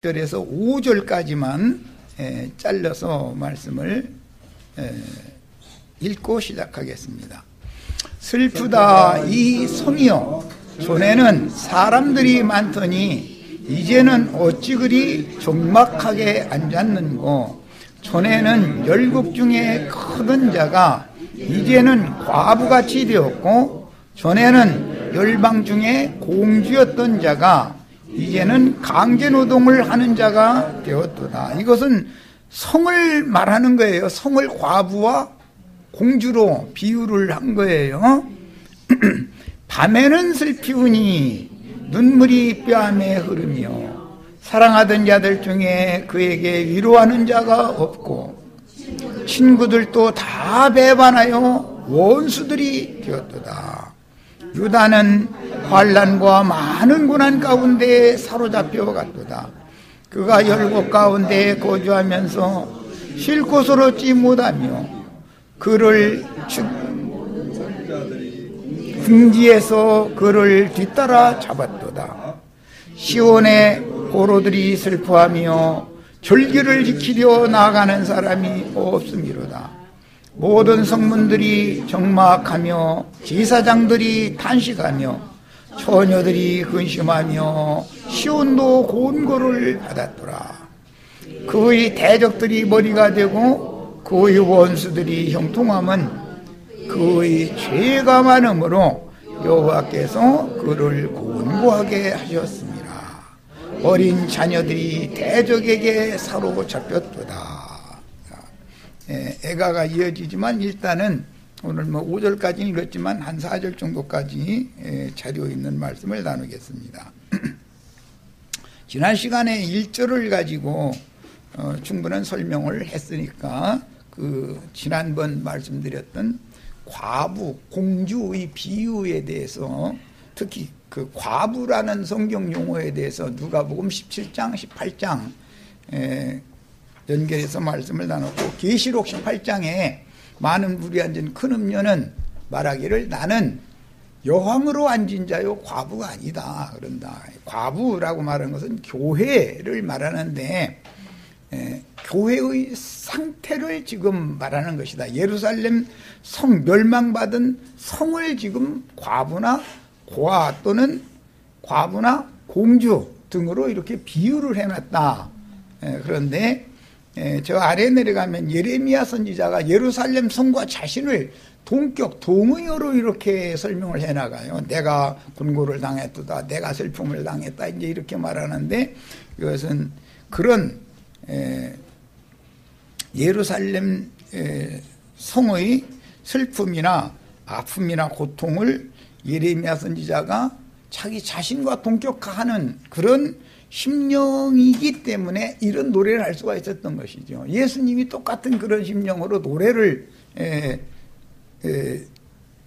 절에서 5절까지만 잘라서 말씀을 읽고 시작하겠습니다. 슬프다 이 성이여, 전에는 사람들이 많더니 이제는 어찌 그리 적막하게 앉았는고. 전에는 열국 중에 크던 자가 이제는 과부같이 되었고, 전에는 열방 중에 공주였던 자가 이제는 강제노동을 하는 자가 되었도다. 이것은 성을 말하는 거예요. 성을 과부와 공주로 비유를 한 거예요. 밤에는 슬피우니 눈물이 뺨에 흐르며 사랑하던 자들 중에 그에게 위로하는 자가 없고 친구들도 다 배반하여 원수들이 되었도다. 유다는 환난과 많은 고난 가운데 사로잡혀 갔도다. 그가 열국 가운데 거주하면서 쉴 곳을 얻지 못하며 그를 궁지에서 그를 뒤따라 잡았도다. 시온의 고로들이 슬퍼하며 절기를 지키려 나아가는 사람이 없음이로다. 모든 성문들이 적막하며 제사장들이 탄식하며 처녀들이 근심하며 시온도 곤고를 받았더라. 그의 대적들이 머리가 되고 그의 원수들이 형통함은 그의 죄가 많음으로 여호와께서 그를 곤고하게 하셨습니다. 어린 자녀들이 대적에게 사로잡혔도다. 애가가 이어지지만 일단은 오늘 5절까지는 읽었지만 한 4절 정도까지 자료 있는 말씀을 나누겠습니다. 지난 시간에 1절을 가지고 충분한 설명을 했으니까 그 지난번 말씀드렸던 과부, 공주의 비유에 대해서 특히 그 과부라는 성경 용어에 대해서 누가복음 17장, 18장 연결해서 말씀을 나눴고, 계시록 18장에 많은 물이 앉은 큰 음녀는 말하기를 나는 여왕으로 앉은 자요 과부가 아니다 그런다. 과부라고 말하는 것은 교회를 말하는데 교회의 상태를 지금 말하는 것이다. 예루살렘 성 멸망받은 성을 지금 과부나 고아 또는 과부나 공주 등으로 이렇게 비유를 해놨다. 그런데 저 아래 내려가면 예레미야 선지자가 예루살렘 성과 자신을 동격 동의어로 이렇게 설명을 해나가요. 내가 곤고를 당했도다, 내가 슬픔을 당했다, 이제 이렇게 말하는데, 이것은 그런 예루살렘 성의 슬픔이나 아픔이나 고통을 예레미야 선지자가 자기 자신과 동격하는 그런 심령이기 때문에 이런 노래를 할 수가 있었던 것이죠. 예수님이 똑같은 그런 심령으로 노래를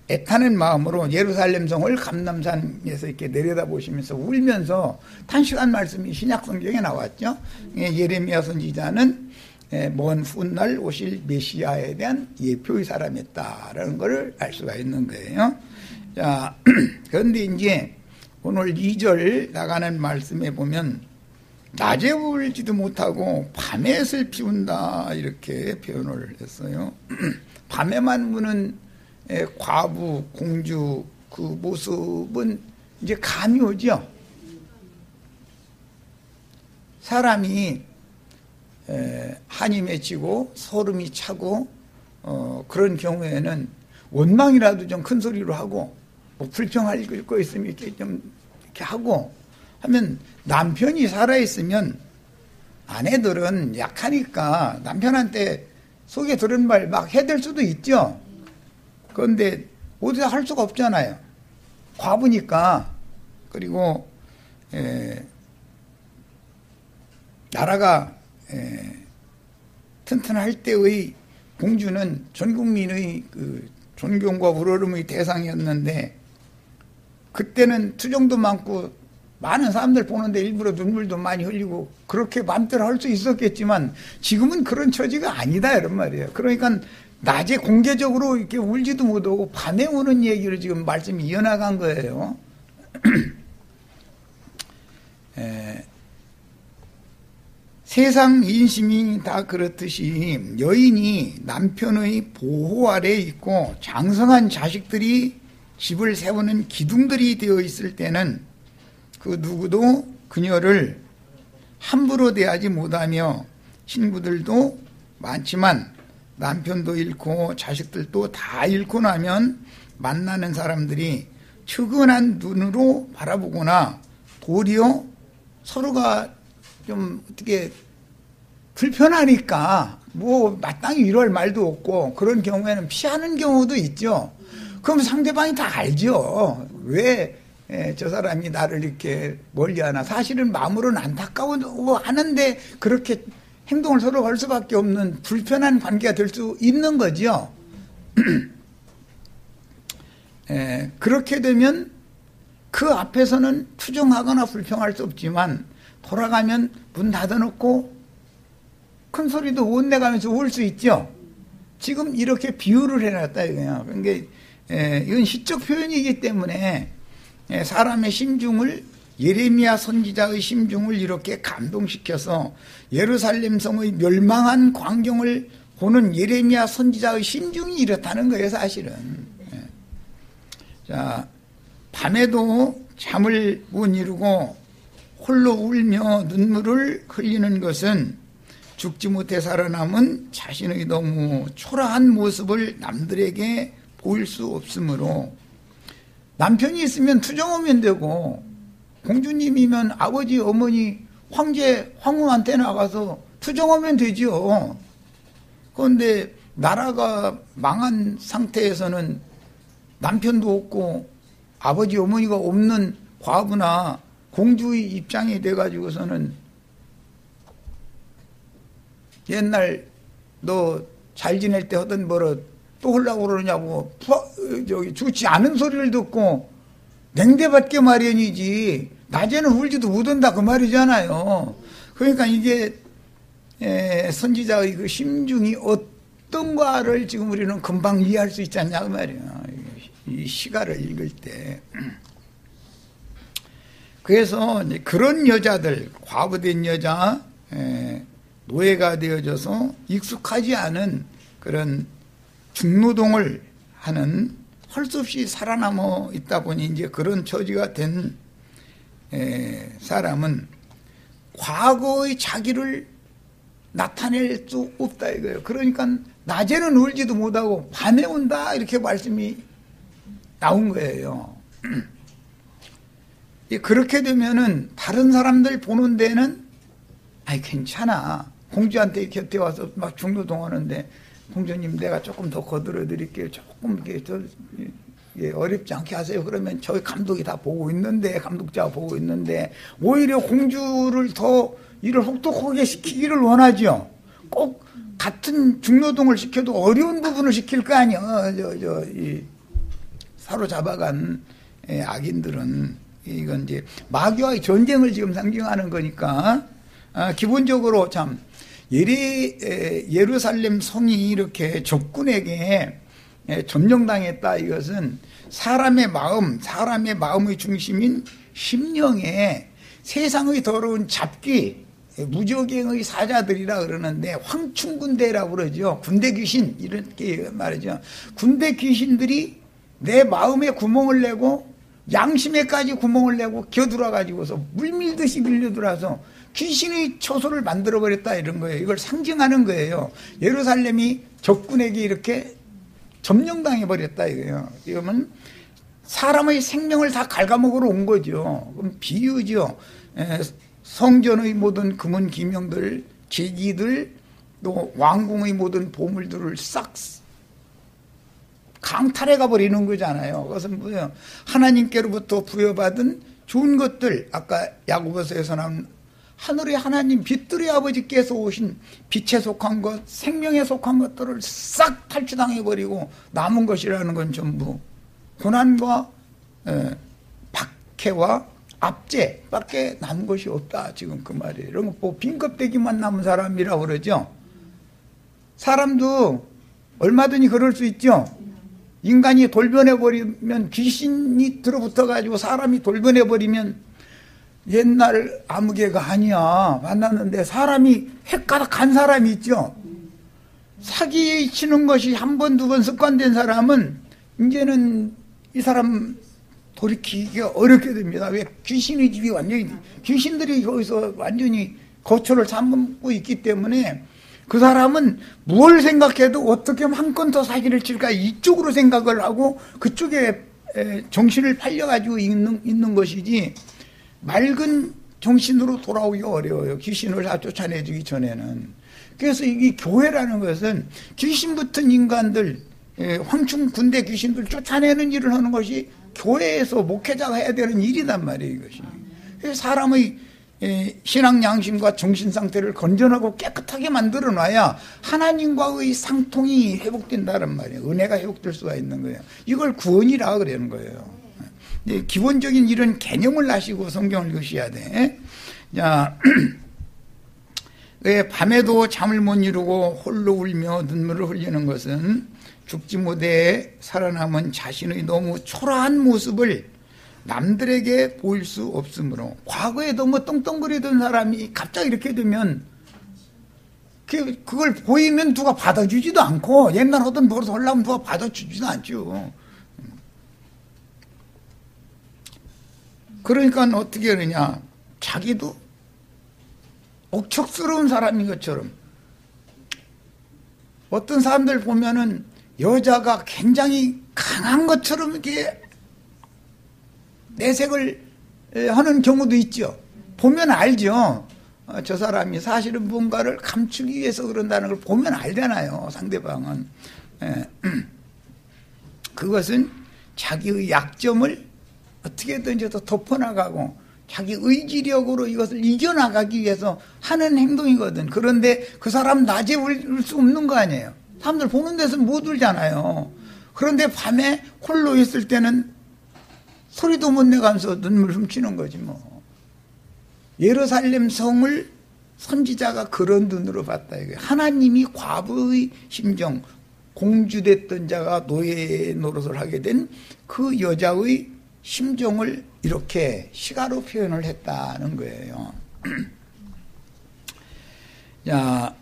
애타는 마음으로 예루살렘 성을 감람산에서 이렇게 내려다보시면서 울면서 탄식한 말씀이 신약 성경에 나왔죠. 예레미야 선지자는 먼 훗날 오실 메시아에 대한 예표의 사람이었다라는 것을 알 수가 있는 거예요. 자, 그런데 이제 오늘 2절 나가는 말씀에 보면 낮에 울지도 못하고 밤에 슬피운다 이렇게 표현을 했어요. 밤에만 우는 과부, 공주 그 모습은 이제 감이 오죠. 사람이 한이 맺히고 소름이 차고 그런 경우에는 원망이라도 좀 큰 소리로 하고 뭐 불평할 거 있으면 이렇게 좀 이렇게 하고 하면, 남편이 살아있으면 아내들은 약하니까 남편한테 속에 들은 말 막 해댈 수도 있죠. 그런데 어디서 할 수가 없잖아요. 과부니까. 그리고 나라가 튼튼할 때의 공주는 전 국민의 그 존경과 우러름의 대상이었는데, 그때는 투정도 많고 많은 사람들 보는데 일부러 눈물도 많이 흘리고 그렇게 마음대로 할 수 있었겠지만 지금은 그런 처지가 아니다 이런 말이에요. 그러니까 낮에 공개적으로 이렇게 울지도 못하고 밤에 우는 얘기를 지금 말씀이 이어나간 거예요. 세상 인심이 다 그렇듯이 여인이 남편의 보호 아래에 있고 장성한 자식들이 집을 세우는 기둥들이 되어 있을 때는 그 누구도 그녀를 함부로 대하지 못하며 친구들도 많지만 남편도 잃고 자식들도 다 잃고 나면 만나는 사람들이 측은한 눈으로 바라보거나 도리어 서로가 좀 어떻게 불편하니까 뭐 마땅히 이럴 말도 없고 그런 경우에는 피하는 경우도 있죠. 그럼 상대방이 다 알죠. 왜 저 사람이 나를 이렇게 멀리하나. 사실은 마음으로는 안타까워 하는데 그렇게 행동을 서로 할 수밖에 없는 불편한 관계가 될 수 있는 거죠. 그렇게 되면 그 앞에서는 투정하거나 불평할 수 없지만 돌아가면 문 닫아놓고 큰 소리도 못 내가면서 울 수 있죠. 지금 이렇게 비유를 해놨다 이거야. 그러니까 이건 시적 표현이기 때문에 사람의 심중을 예레미야 선지자의 심중을 이렇게 감동시켜서 예루살렘 성의 멸망한 광경을 보는 예레미야 선지자의 심중이 이렇다는 거예요, 사실은. 자, 밤에도 잠을 못 이루고 홀로 울며 눈물을 흘리는 것은 죽지 못해 살아남은 자신의 너무 초라한 모습을 남들에게 보일 수 없으므로 남편이 있으면 투정하면 되고 공주님이면 아버지, 어머니, 황제, 황후한테 나가서 투정하면 되죠. 그런데 나라가 망한 상태에서는 남편도 없고 아버지, 어머니가 없는 과부나 공주의 입장이 돼가지고서는 옛날 너 잘 지낼 때 하던 버릇 또 하려고 그러냐고 좋지 않은 소리를 듣고 냉대받게 마련이지 낮에는 울지도 못한다 그 말이잖아요. 그러니까 이게 선지자의 그 심중이 어떤가를 지금 우리는 금방 이해할 수 있지 않냐 그 말이에요. 이 시가를 읽을 때. 그래서 그런 여자들, 과부된 여자, 노예가 되어져서 익숙하지 않은 그런 중노동을 하는 할 수 없이 살아남아 있다 보니 이제 그런 처지가 된 사람은 과거의 자기를 나타낼 수 없다 이거예요. 그러니까 낮에는 울지도 못하고 밤에 운다 이렇게 말씀이 나온 거예요. 그렇게 되면은 다른 사람들 보는 데는 아이 괜찮아. 공주한테 곁에 와서 막 중노동하는데 공주님 내가 조금 더 거들어 드릴게요. 조금 이게 어렵지 않게 하세요. 그러면 저희 감독이 다 보고 있는데 감독자가 보고 있는데 오히려 공주를 더 일을 혹독하게 시키기를 원하죠. 꼭 같은 중노동을 시켜도 어려운 부분을 시킬 거 아니야. 이 사로잡아간 악인들은 이건 이제 마귀와의 전쟁을 지금 상징하는 거니까 기본적으로 참 예루살렘 성이 이렇게 적군에게 점령당했다. 이것은 사람의 마음, 사람의 마음의 중심인 심령에 세상의 더러운 잡기, 무적행의 사자들이라 그러는데 황충군대라고 그러죠. 군대 귀신 이렇게 말이죠. 군대 귀신들이 내 마음에 구멍을 내고 양심에까지 구멍을 내고 겨들어 가지고서 물밀듯이 밀려들어서 귀신의 처소를 만들어버렸다 이런 거예요. 이걸 상징하는 거예요. 예루살렘이 적군에게 이렇게 점령당해버렸다 이거예요. 이거는 사람의 생명을 다 갉아먹으러 온 거죠. 그럼 비유죠. 성전의 모든 금은 기명들, 제기들, 또 왕궁의 모든 보물들을 싹 강탈해가 버리는 거잖아요. 그것은 뭐예요? 하나님께로부터 부여받은 좋은 것들, 아까 야고보서에서 나온 하늘의 하나님 빛들의 아버지께서 오신 빛에 속한 것, 생명에 속한 것들을 싹 탈취당해버리고 남은 것이라는 건 전부 고난과 박해와 압제밖에 남은 것이 없다. 지금 그 말이에요. 이런 거 뭐 빈껍데기만 남은 사람이라고 그러죠. 사람도 얼마든지 그럴 수 있죠. 인간이 돌변해버리면 귀신이 들어붙어가지고 사람이 돌변해버리면 옛날 아무개가 아니야. 만났는데 사람이 헷가닥한 사람이 있죠. 사기 치는 것이 한 번, 두 번 습관된 사람은 이제는 이 사람 돌이키기가 어렵게 됩니다. 왜? 귀신의 집이 완전히, 귀신들이 거기서 완전히 거처를 삼고 있기 때문에 그 사람은 뭘 생각해도 어떻게 하면 한 건 더 사기를 칠까 이쪽으로 생각을 하고 그쪽에 정신을 팔려가지고 있는 것이지 맑은 정신으로 돌아오기가 어려워요. 귀신을 다 쫓아내주기 전에는. 그래서 이 교회라는 것은 귀신 붙은 인간들, 황충 군대 귀신들 쫓아내는 일을 하는 것이 교회에서 목회자가 해야 되는 일이단 말이에요. 이것이. 그래서 사람의 신앙 양심과 정신 상태를 건전하고 깨끗하게 만들어 놔야 하나님과의 상통이 회복된다는 말이에요. 은혜가 회복될 수가 있는 거예요. 이걸 구원이라 그러는 거예요. 기본적인 이런 개념을 아시고 성경을 읽으셔야 돼. 자, 왜 밤에도 잠을 못 이루고 홀로 울며 눈물을 흘리는 것은 죽지 못해 살아남은 자신의 너무 초라한 모습을 남들에게 보일 수 없으므로. 과거에 너무 떵떵거리던 사람이 갑자기 이렇게 되면 그걸 보이면 누가 받아주지도 않고 옛날 하던 버릇 하려면 누가 받아주지도 않죠. 그러니까 어떻게 하느냐, 자기도 억척스러운 사람인 것처럼. 어떤 사람들 보면은 여자가 굉장히 강한 것처럼 이렇게 내색을 하는 경우도 있죠. 보면 알죠. 저 사람이 사실은 뭔가를 감추기 위해서 그런다는 걸 보면 알잖아요. 상대방은. 그것은 자기의 약점을 어떻게든지 더 덮어나가고 자기 의지력으로 이것을 이겨나가기 위해서 하는 행동이거든. 그런데 그 사람 낮에 울 수 없는 거 아니에요. 사람들 보는 데서 못 울잖아요. 그런데 밤에 홀로 있을 때는 소리도 못 내가면서 눈물 훔치는 거지 뭐. 예루살렘 성을 선지자가 그런 눈으로 봤다 이거예요. 하나님이 과부의 심정, 공주됐던 자가 노예 노릇을 하게 된 그 여자의 심정을 이렇게 시가로 표현을 했다는 거예요. 자,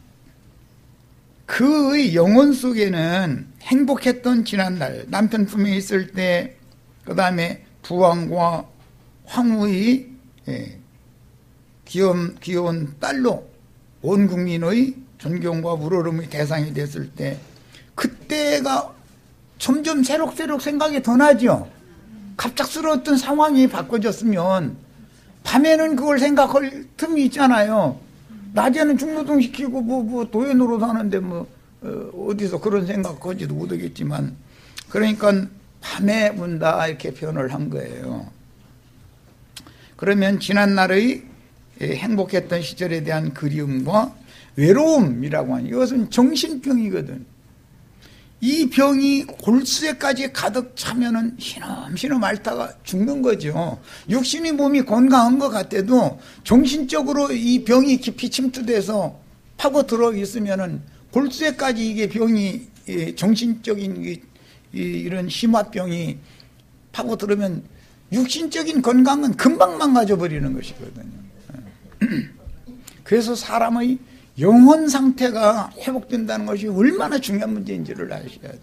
그의 영혼 속에는 행복했던 지난날, 남편 품에 있을 때, 그 다음에 부왕과 황후의 귀여운 딸로 온 국민의 존경과 우러름의 대상이 됐을 때, 그때가 점점 새록새록 생각이 더 나죠. 갑작스러웠던 상황이 바꿔졌으면 밤에는 그걸 생각할 틈이 있잖아요. 낮에는 중노동 시키고 뭐 도회 노릇 하는데 어디서 그런 생각하지도 못하겠지만, 그러니까 밤에 운다 이렇게 표현을 한 거예요. 그러면 지난날의 행복했던 시절에 대한 그리움과 외로움이라고 하는, 이것은 정신병이거든. 이 병이 골수에까지 가득 차면은 시놈시놈 앓다가 죽는 거죠. 육신의 몸이 건강한 것 같아도 정신적으로 이 병이 깊이 침투돼서 파고 들어 있으면은 골수에까지 이게 병이, 정신적인 이런 심화병이 파고 들으면 육신적인 건강은 금방 망가져 버리는 것이거든요. 그래서 사람의 영혼 상태가 회복된다는 것이 얼마나 중요한 문제인지를 아셔야 돼요.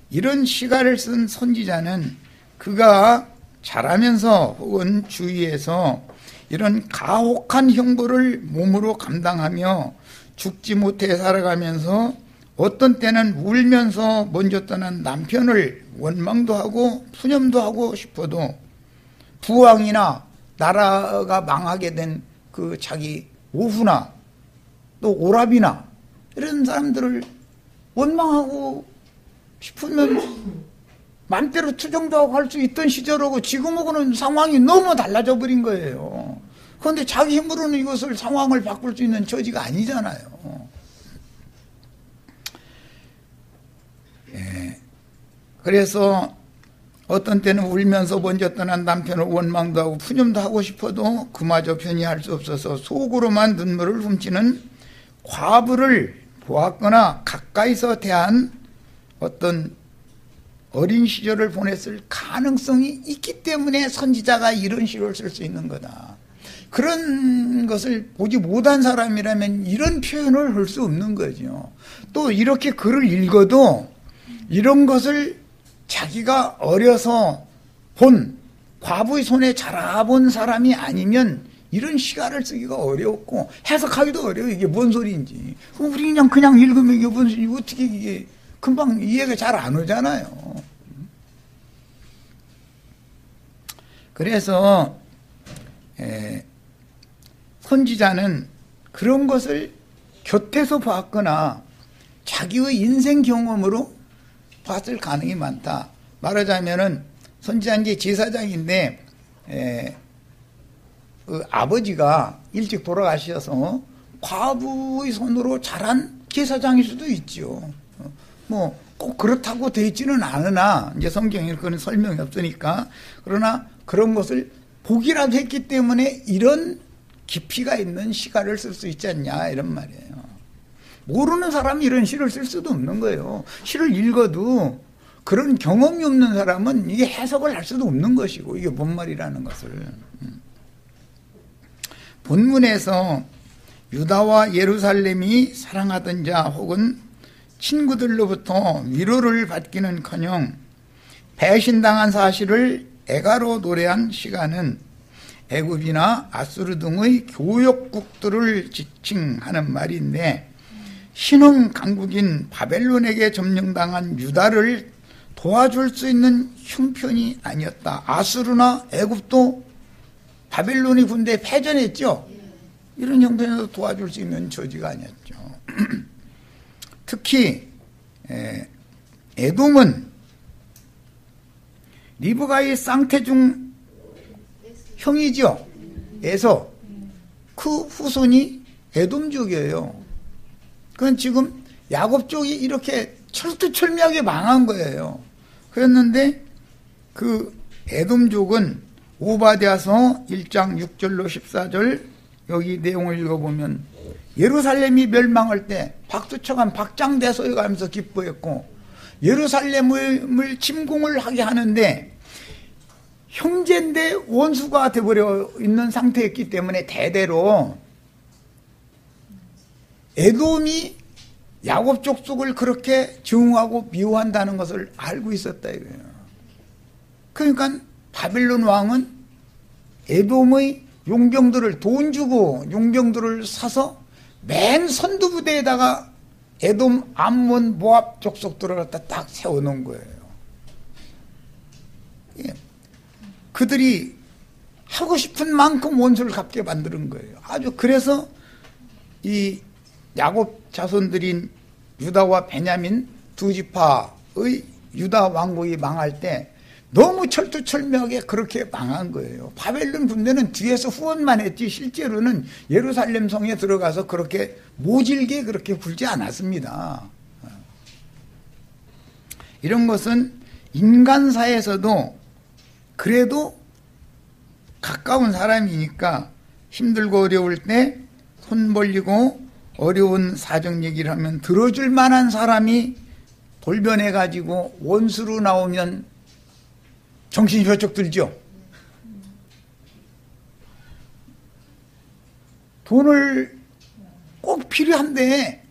이런 시가를 쓴 선지자는 그가 자라면서 혹은 주위에서 이런 가혹한 형벌을 몸으로 감당하며 죽지 못해 살아가면서 어떤 때는 울면서 먼저 떠난 남편을 원망도 하고 푸념도 하고 싶어도 부왕이나 나라가 망하게 된 그 자기 오후나 또 오랍이나 이런 사람들을 원망하고 싶으면 맘대로 투정도 하고 할 수 있던 시절하고 지금하고는 상황이 너무 달라져 버린 거예요. 그런데 자기 힘으로는 이것을 상황을 바꿀 수 있는 처지가 아니잖아요. 그래서 어떤 때는 울면서 먼저 떠난 남편을 원망도 하고 푸념도 하고 싶어도 그마저 편히할 수 없어서 속으로만 눈물을 훔치는 과부를 보았거나 가까이서 대한 어떤 어린 시절을 보냈을 가능성이 있기 때문에 선지자가 이런 시를 쓸 수 있는 거다. 그런 것을 보지 못한 사람이라면 이런 표현을 할 수 없는 거죠. 또 이렇게 글을 읽어도 이런 것을 자기가 어려서 본 과부의 손에 자라본 사람이 아니면 이런 시가를 쓰기가 어렵고 해석하기도 어려워. 이게 뭔 소리인지. 우리 그냥 읽으면 이게 뭔 소리인지 어떻게 이게 금방 이해가 잘 안 오잖아요. 그래서 선지자는 그런 것을 곁에서 봤거나 자기의 인생 경험으로 봤을 가능이 많다. 말하자면은 선지자는 이제 제사장인데 그 아버지가 일찍 돌아가셔서 과부의 손으로 자란 제사장일 수도 있죠. 뭐 꼭 그렇다고 되어 있지는 않으나 이제 성경에 그런 설명이 없으니까 그러나 그런 것을 보기라도 했기 때문에 이런 깊이가 있는 시가를 쓸 수 있지 않냐 이런 말이에요. 모르는 사람이 이런 시를 쓸 수도 없는 거예요. 시를 읽어도 그런 경험이 없는 사람은 이게 해석을 할 수도 없는 것이고 이게 뭔 말이라는 것을. 본문에서 유다와 예루살렘이 사랑하던 자 혹은 친구들로부터 위로를 받기는커녕 배신당한 사실을 애가로 노래한 시가는 애굽이나 아수르 등의 교역국들을 지칭하는 말인데 신흥 강국인 바벨론에게 점령당한 유다를 도와줄 수 있는 형편이 아니었다. 아수르나 애굽도 바벨론이 군대에 패전했죠. 이런 형편에서 도와줄 수 있는 처지가 아니었죠. 특히 에돔은 리브가의 쌍태중 형이죠. 에서 그 후손이 에돔족이에요. 그건 지금 야곱 쪽이 이렇게 철두철미하게 망한 거예요. 그랬는데 그 에돔족은 오바댜서 1장 6절로 14절 여기 내용을 읽어보면 예루살렘이 멸망할 때 박수쳐간 박장대소에 가면서 기뻐했고 예루살렘을 침공을 하게 하는데 형제인데 원수가 되어버려 있는 상태였기 때문에 대대로 에돔이 야곱 족속을 그렇게 증오하고 미워한다는 것을 알고 있었다 이거예요. 그러니까 바빌론 왕은 에돔의 용병들을 돈 주고 용병들을 사서 맨 선두부대에다가 에돔, 암몬, 모압 족속들을 갖다 딱 세워놓은 거예요. 예. 그들이 하고 싶은 만큼 원수를 갚게 만드는 거예요. 아주 그래서 이 야곱 자손들인 유다와 베냐민 두 지파의 유다 왕국이 망할 때 너무 철두철미하게 그렇게 망한 거예요. 바벨론 군대는 뒤에서 후원만 했지 실제로는 예루살렘 성에 들어가서 그렇게 모질게 그렇게 굴지 않았습니다. 이런 것은 인간사에서도 그래도 가까운 사람이니까 힘들고 어려울 때 손 벌리고 어려운 사정 얘기를 하면 들어줄 만한 사람이 돌변해가지고 원수로 나오면 정신이 번쩍 들죠. 돈을 꼭 필요한데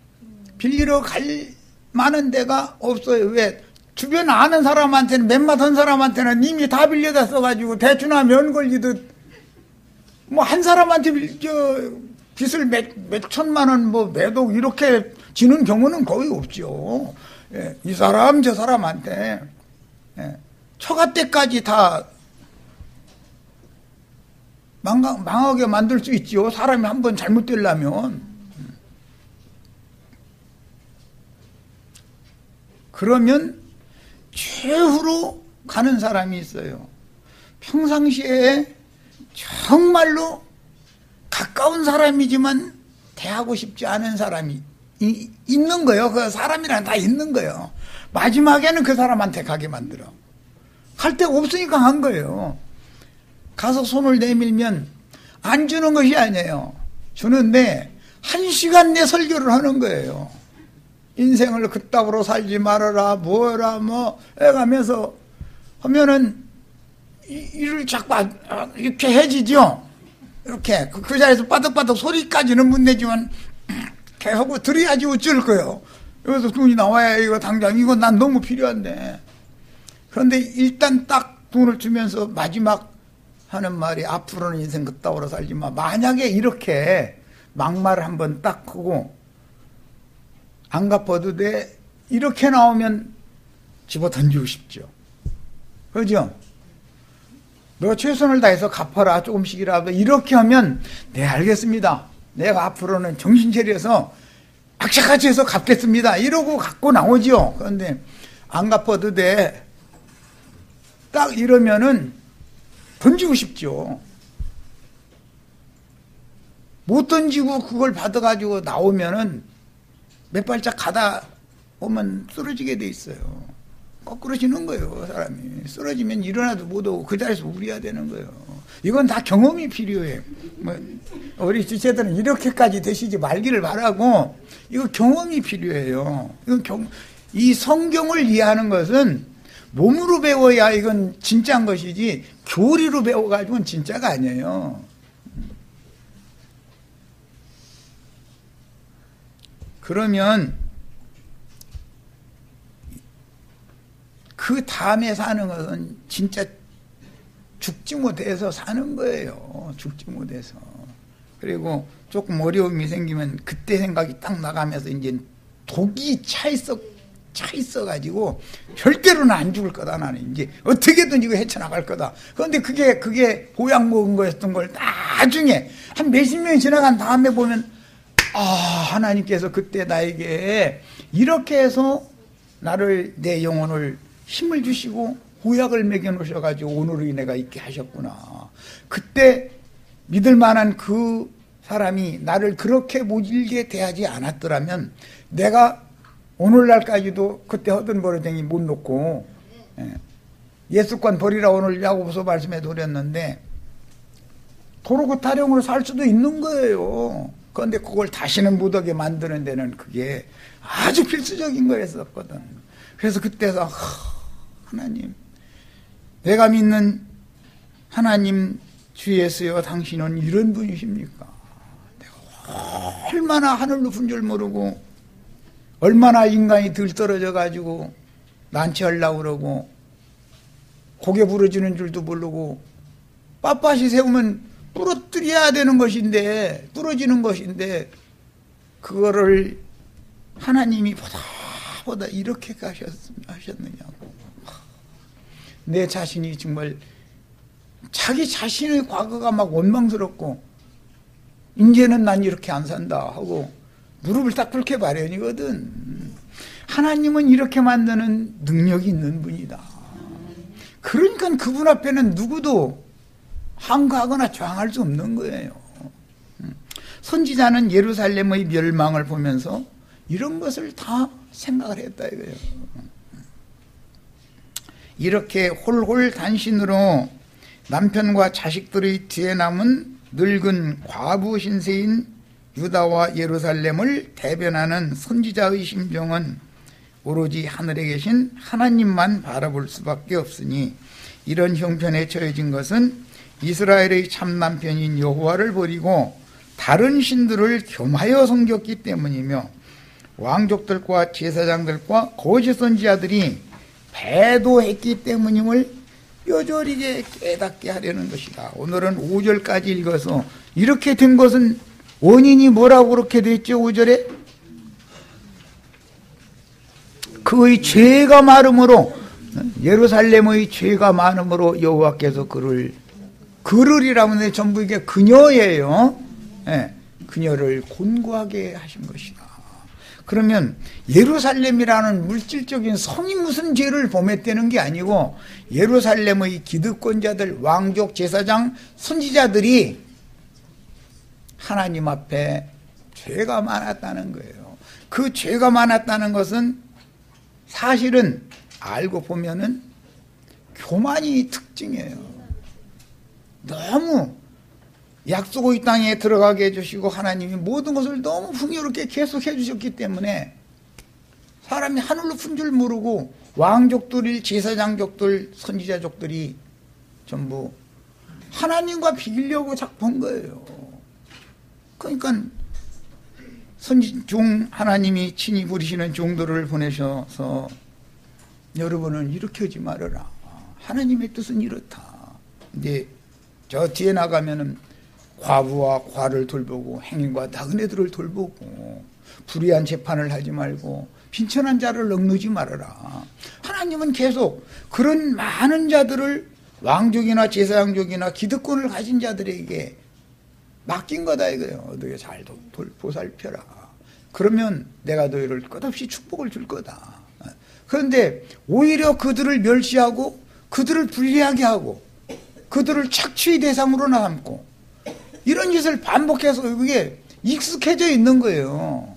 빌리러 갈 만한 데가 없어요. 왜? 주변 아는 사람한테는 맨맛한 사람한테는 이미 다 빌려다 써가지고 대추나 면 걸리듯 뭐 한 사람한테 빚을 몇 천만 원 뭐 매독 이렇게 지는 경우는 거의 없죠. 예, 이 사람 저 사람한테 예, 처가 때까지 다 망하게 만들 수 있죠. 사람이 한번 잘못되려면. 그러면 최후로 가는 사람이 있어요. 평상시에 정말로 가까운 사람이지만 대하고 싶지 않은 사람이 있는 거예요. 그 사람이란 다 있는 거예요. 마지막에는 그 사람한테 가게 만들어. 갈 데가 없으니까 한 거예요. 가서 손을 내밀면 안 주는 것이 아니에요. 주는데 1시간 내 설교를 하는 거예요. 인생을 그따구로 살지 말아라, 뭐라, 뭐, 해가면서 하면은, 이를 자꾸 이렇게 해지죠? 이렇게. 그 자리에서 빠득빠득 소리까지는 못 내지만, 계속 들어야지 어쩔 거예요. 여기서 돈이 나와야 이거 당장, 이거 난 너무 필요한데. 그런데 일단 딱 돈을 주면서 마지막 하는 말이 앞으로는 인생 그따구로 살지 마. 만약에 이렇게 막말을 한번 딱 하고, 안 갚아도 돼. 이렇게 나오면 집어 던지고 싶죠. 그죠? 너 최선을 다해서 갚아라. 조금씩이라도. 이렇게 하면, 네, 알겠습니다. 내가 앞으로는 정신 차려서 악착같이 해서 갚겠습니다. 이러고 갖고 나오죠. 그런데 안 갚아도 돼. 딱 이러면은 던지고 싶죠. 못 던지고 그걸 받아가지고 나오면은 몇 발짝 가다 오면 쓰러지게 돼 있어요. 거꾸로 지는 거예요, 사람이. 쓰러지면 일어나도 못하고 그 자리에서 울어야 되는 거예요. 이건 다 경험이 필요해요. 뭐 우리 지체들은 이렇게까지 되시지 말기를 바라고, 이거 경험이 필요해요. 이건 이 성경을 이해하는 것은 몸으로 배워야 이건 진짜인 것이지, 교리로 배워가지고는 진짜가 아니에요. 그러면 그 다음에 사는 것은 진짜 죽지 못해서 사는 거예요. 죽지 못해서. 그리고 조금 어려움이 생기면 그때 생각이 딱 나가면서 이제 독이 차 있어가지고 절대로는 안 죽을 거다. 나는 이제 어떻게든 이거 헤쳐나갈 거다. 그런데 그게 보약 먹은 거였던 걸 나중에 한 몇십 년이 지나간 다음에 보면, 하나님께서 그때 나에게 이렇게 해서 나를, 내 영혼을 힘을 주시고 보약을 먹여 놓으셔가지고 오늘의 내가 있게 하셨구나. 그때 믿을 만한 그 사람이 나를 그렇게 모질게 대하지 않았더라면 내가 오늘날까지도 그때 하던 버릇쟁이 못 놓고, 옛습관 버리라 오늘 야고보서 말씀에 드렸는데, 도로 그 타령으로 살 수도 있는 거예요. 그런데 그걸 다시는 못하게 만드는 데는 그게 아주 필수적인 거였었거든. 그래서 그때서 하나님, 내가 믿는 하나님 주 예수여, 당신은 이런 분이십니까? 내가 얼마나 하늘 높은 줄 모르고, 얼마나 인간이 들떨어져 가지고 난치하려고 그러고, 고개 부러지는 줄도 모르고, 빳빳이 세우면 부러뜨려야 되는 것인데, 부러지는 것인데, 그거를 하나님이 보다 이렇게 하셨느냐고. 내 자신이 정말 자기 자신의 과거가 막 원망스럽고, 이제는 난 이렇게 안 산다 하고 무릎을 딱 꿇게 마련이거든. 하나님은 이렇게 만드는 능력이 있는 분이다. 그러니까 그분 앞에는 누구도 항거하거나 저항할 수 없는 거예요. 선지자는 예루살렘의 멸망을 보면서 이런 것을 다 생각을 했다 이거예요. 이렇게 홀홀 단신으로 남편과 자식들의 뒤에 남은 늙은 과부 신세인 유다와 예루살렘을 대변하는 선지자의 심정은 오로지 하늘에 계신 하나님만 바라볼 수밖에 없으니, 이런 형편에 처해진 것은 이스라엘의 참 남편인 여호와를 버리고 다른 신들을 겸하여 섬겼기 때문이며, 왕족들과 제사장들과 거짓 선지자들이 배도했기 때문임을 뼈저리게 깨닫게 하려는 것이다. 오늘은 5절까지 읽어서 이렇게 된 것은 원인이 뭐라고 그렇게 됐죠? 5절에 그의 죄가 많음으로, 예루살렘의 죄가 많음으로 여호와께서 그를이라면 전부 이게 그녀예요. 그녀를 곤고하게 하신 것이다. 그러면 예루살렘이라는 물질적인 성이 무슨 죄를 범했다는 게 아니고, 예루살렘의 기득권자들, 왕족, 제사장, 선지자들이 하나님 앞에 죄가 많았다는 거예요. 그 죄가 많았다는 것은 사실은 알고 보면은 교만이 특징이에요. 너무 약속의 땅에 들어가게 해주시고 하나님이 모든 것을 너무 풍요롭게 계속 해주셨기 때문에 사람이 하늘로 푼 줄 모르고 왕족들, 제사장족들, 선지자족들이 전부 하나님과 비기려고 작본 거예요. 그러니까 선지종 하나님이 친히 부르시는 종들을 보내셔서 여러분은 이렇게 하지 말아라. 하나님의 뜻은 이렇다. 이제 저 뒤에 나가면은 과부와 과를 돌보고 행인과 나그네들을 돌보고 불의한 재판을 하지 말고 빈천한 자를 억누지 말아라. 하나님은 계속 그런 많은 자들을 왕족이나 제사장족이나 기득권을 가진 자들에게 맡긴 거다 이거예요. 너희 잘 보살펴라. 그러면 내가 너희를 끝없이 축복을 줄 거다. 그런데 오히려 그들을 멸시하고 그들을 불리하게 하고 그들을 착취의 대상으로 삼고 이런 짓을 반복해서 그게 익숙해져 있는 거예요.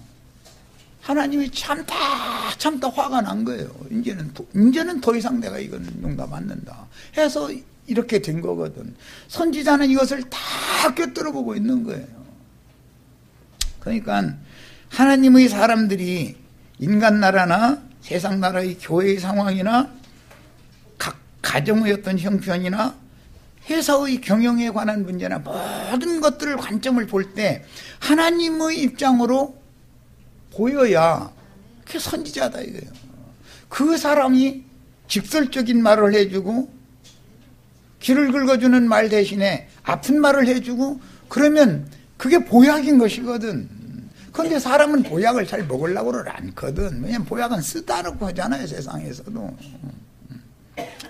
하나님이 참다 화가 난 거예요. 이제는 더 이상 내가 이건 용납 않는다 해서 이렇게 된 거거든. 선지자는 이것을 다 꿰뚫어 보고 있는 거예요. 그러니까 하나님의 사람들이 인간 나라나 세상 나라의 교회의 상황이나 각 가정의 어떤 형편이나 회사의 경영에 관한 문제나 모든 것들을 관점을 볼 때 하나님의 입장으로 보여야 그게 선지자다 이거예요. 그 사람이 직설적인 말을 해주고 길을 긁어주는 말 대신에 아픈 말을 해주고 그러면 그게 보약인 것이거든. 그런데 사람은 보약을 잘 먹으려고는 않거든. 왜냐하면 보약은 쓰다놓고 하잖아요, 세상에서도.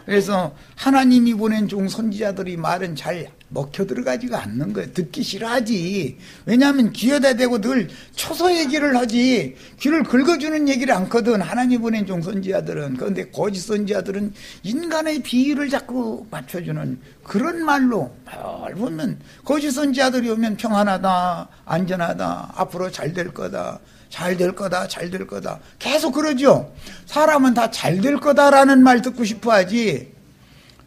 그래서 하나님이 보낸 종 선지자들이 말은 잘 먹혀 들어가지가 않는 거예요. 듣기 싫어하지. 왜냐하면 귀에다 대고 늘 초소 얘기를 하지 귀를 긁어주는 얘기를 않거든. 하나님 보낸 종 선지자들은. 그런데 거짓 선지자들은 인간의 비위를 자꾸 맞춰주는 그런 말로 뭘 보면 거짓 선지자들이 오면 평안하다, 안전하다, 앞으로 잘 될 거다, 잘 될 거다, 잘 될 거다 계속 그러죠. 사람은 다 잘 될 거다라는 말 듣고 싶어 하지.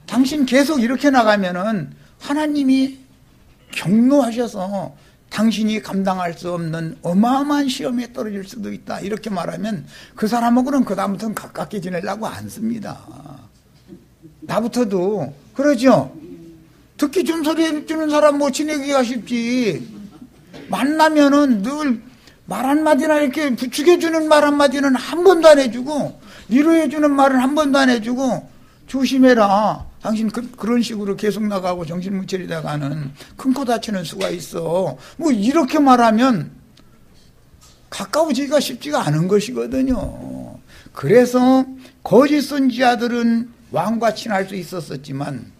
당신 계속 이렇게 나가면은 하나님이 경노하셔서 당신이 감당할 수 없는 어마어마한 시험에 떨어질 수도 있다 이렇게 말하면 그 사람하고는 그 다음부터는 가깝게 지내려고 안 씁니다. 나부터도 그러죠. 듣기 좀 소리 해주는 사람 뭐 지내기가 쉽지. 만나면은 늘 말 한마디나 이렇게 부추겨주는 말 한마디는 한 번도 안 해주고 위로해주는 말은 한 번도 안 해주고 조심해라. 당신 그런 식으로 계속 나가고 정신무철이다가는 큰 코 다치는 수가 있어. 뭐 이렇게 말하면 가까워지기가 쉽지가 않은 것이거든요. 그래서 거짓 선지자들은 왕과 친할 수 있었지만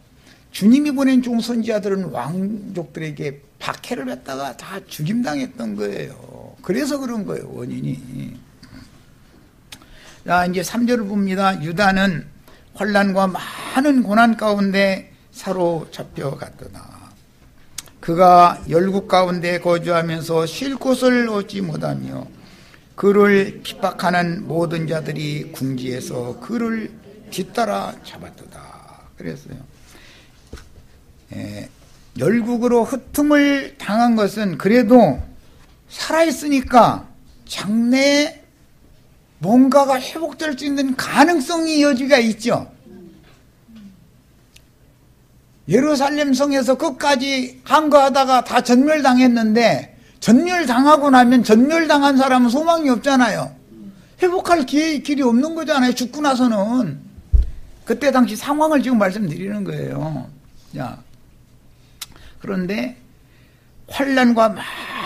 주님이 보낸 종 선지자들은 왕족들에게 박해를 했다가 다 죽임당했던 거예요. 그래서 그런 거예요, 원인이. 자, 이제 3절을 봅니다. 유다는 환난과 많은 고난 가운데 사로잡혀 갔더라. 그가 열국 가운데 거주하면서 쉴 곳을 얻지 못하며 그를 핍박하는 모든 자들이 궁지에서 그를 뒤따라 잡았도다. 그랬어요. 열국으로 흩음을 당한 것은 그래도 살아있으니까 장래에 뭔가가 회복될 수 있는 가능성이 여지가 있죠. 예루살렘 성에서 끝까지 항거하다가 다 전멸당했는데 전멸당하고 나면 전멸당한 사람은 소망이 없잖아요. 회복할 길이 없는 거잖아요. 죽고 나서는. 그때 당시 상황을 지금 말씀드리는 거예요. 자, 그런데 환난과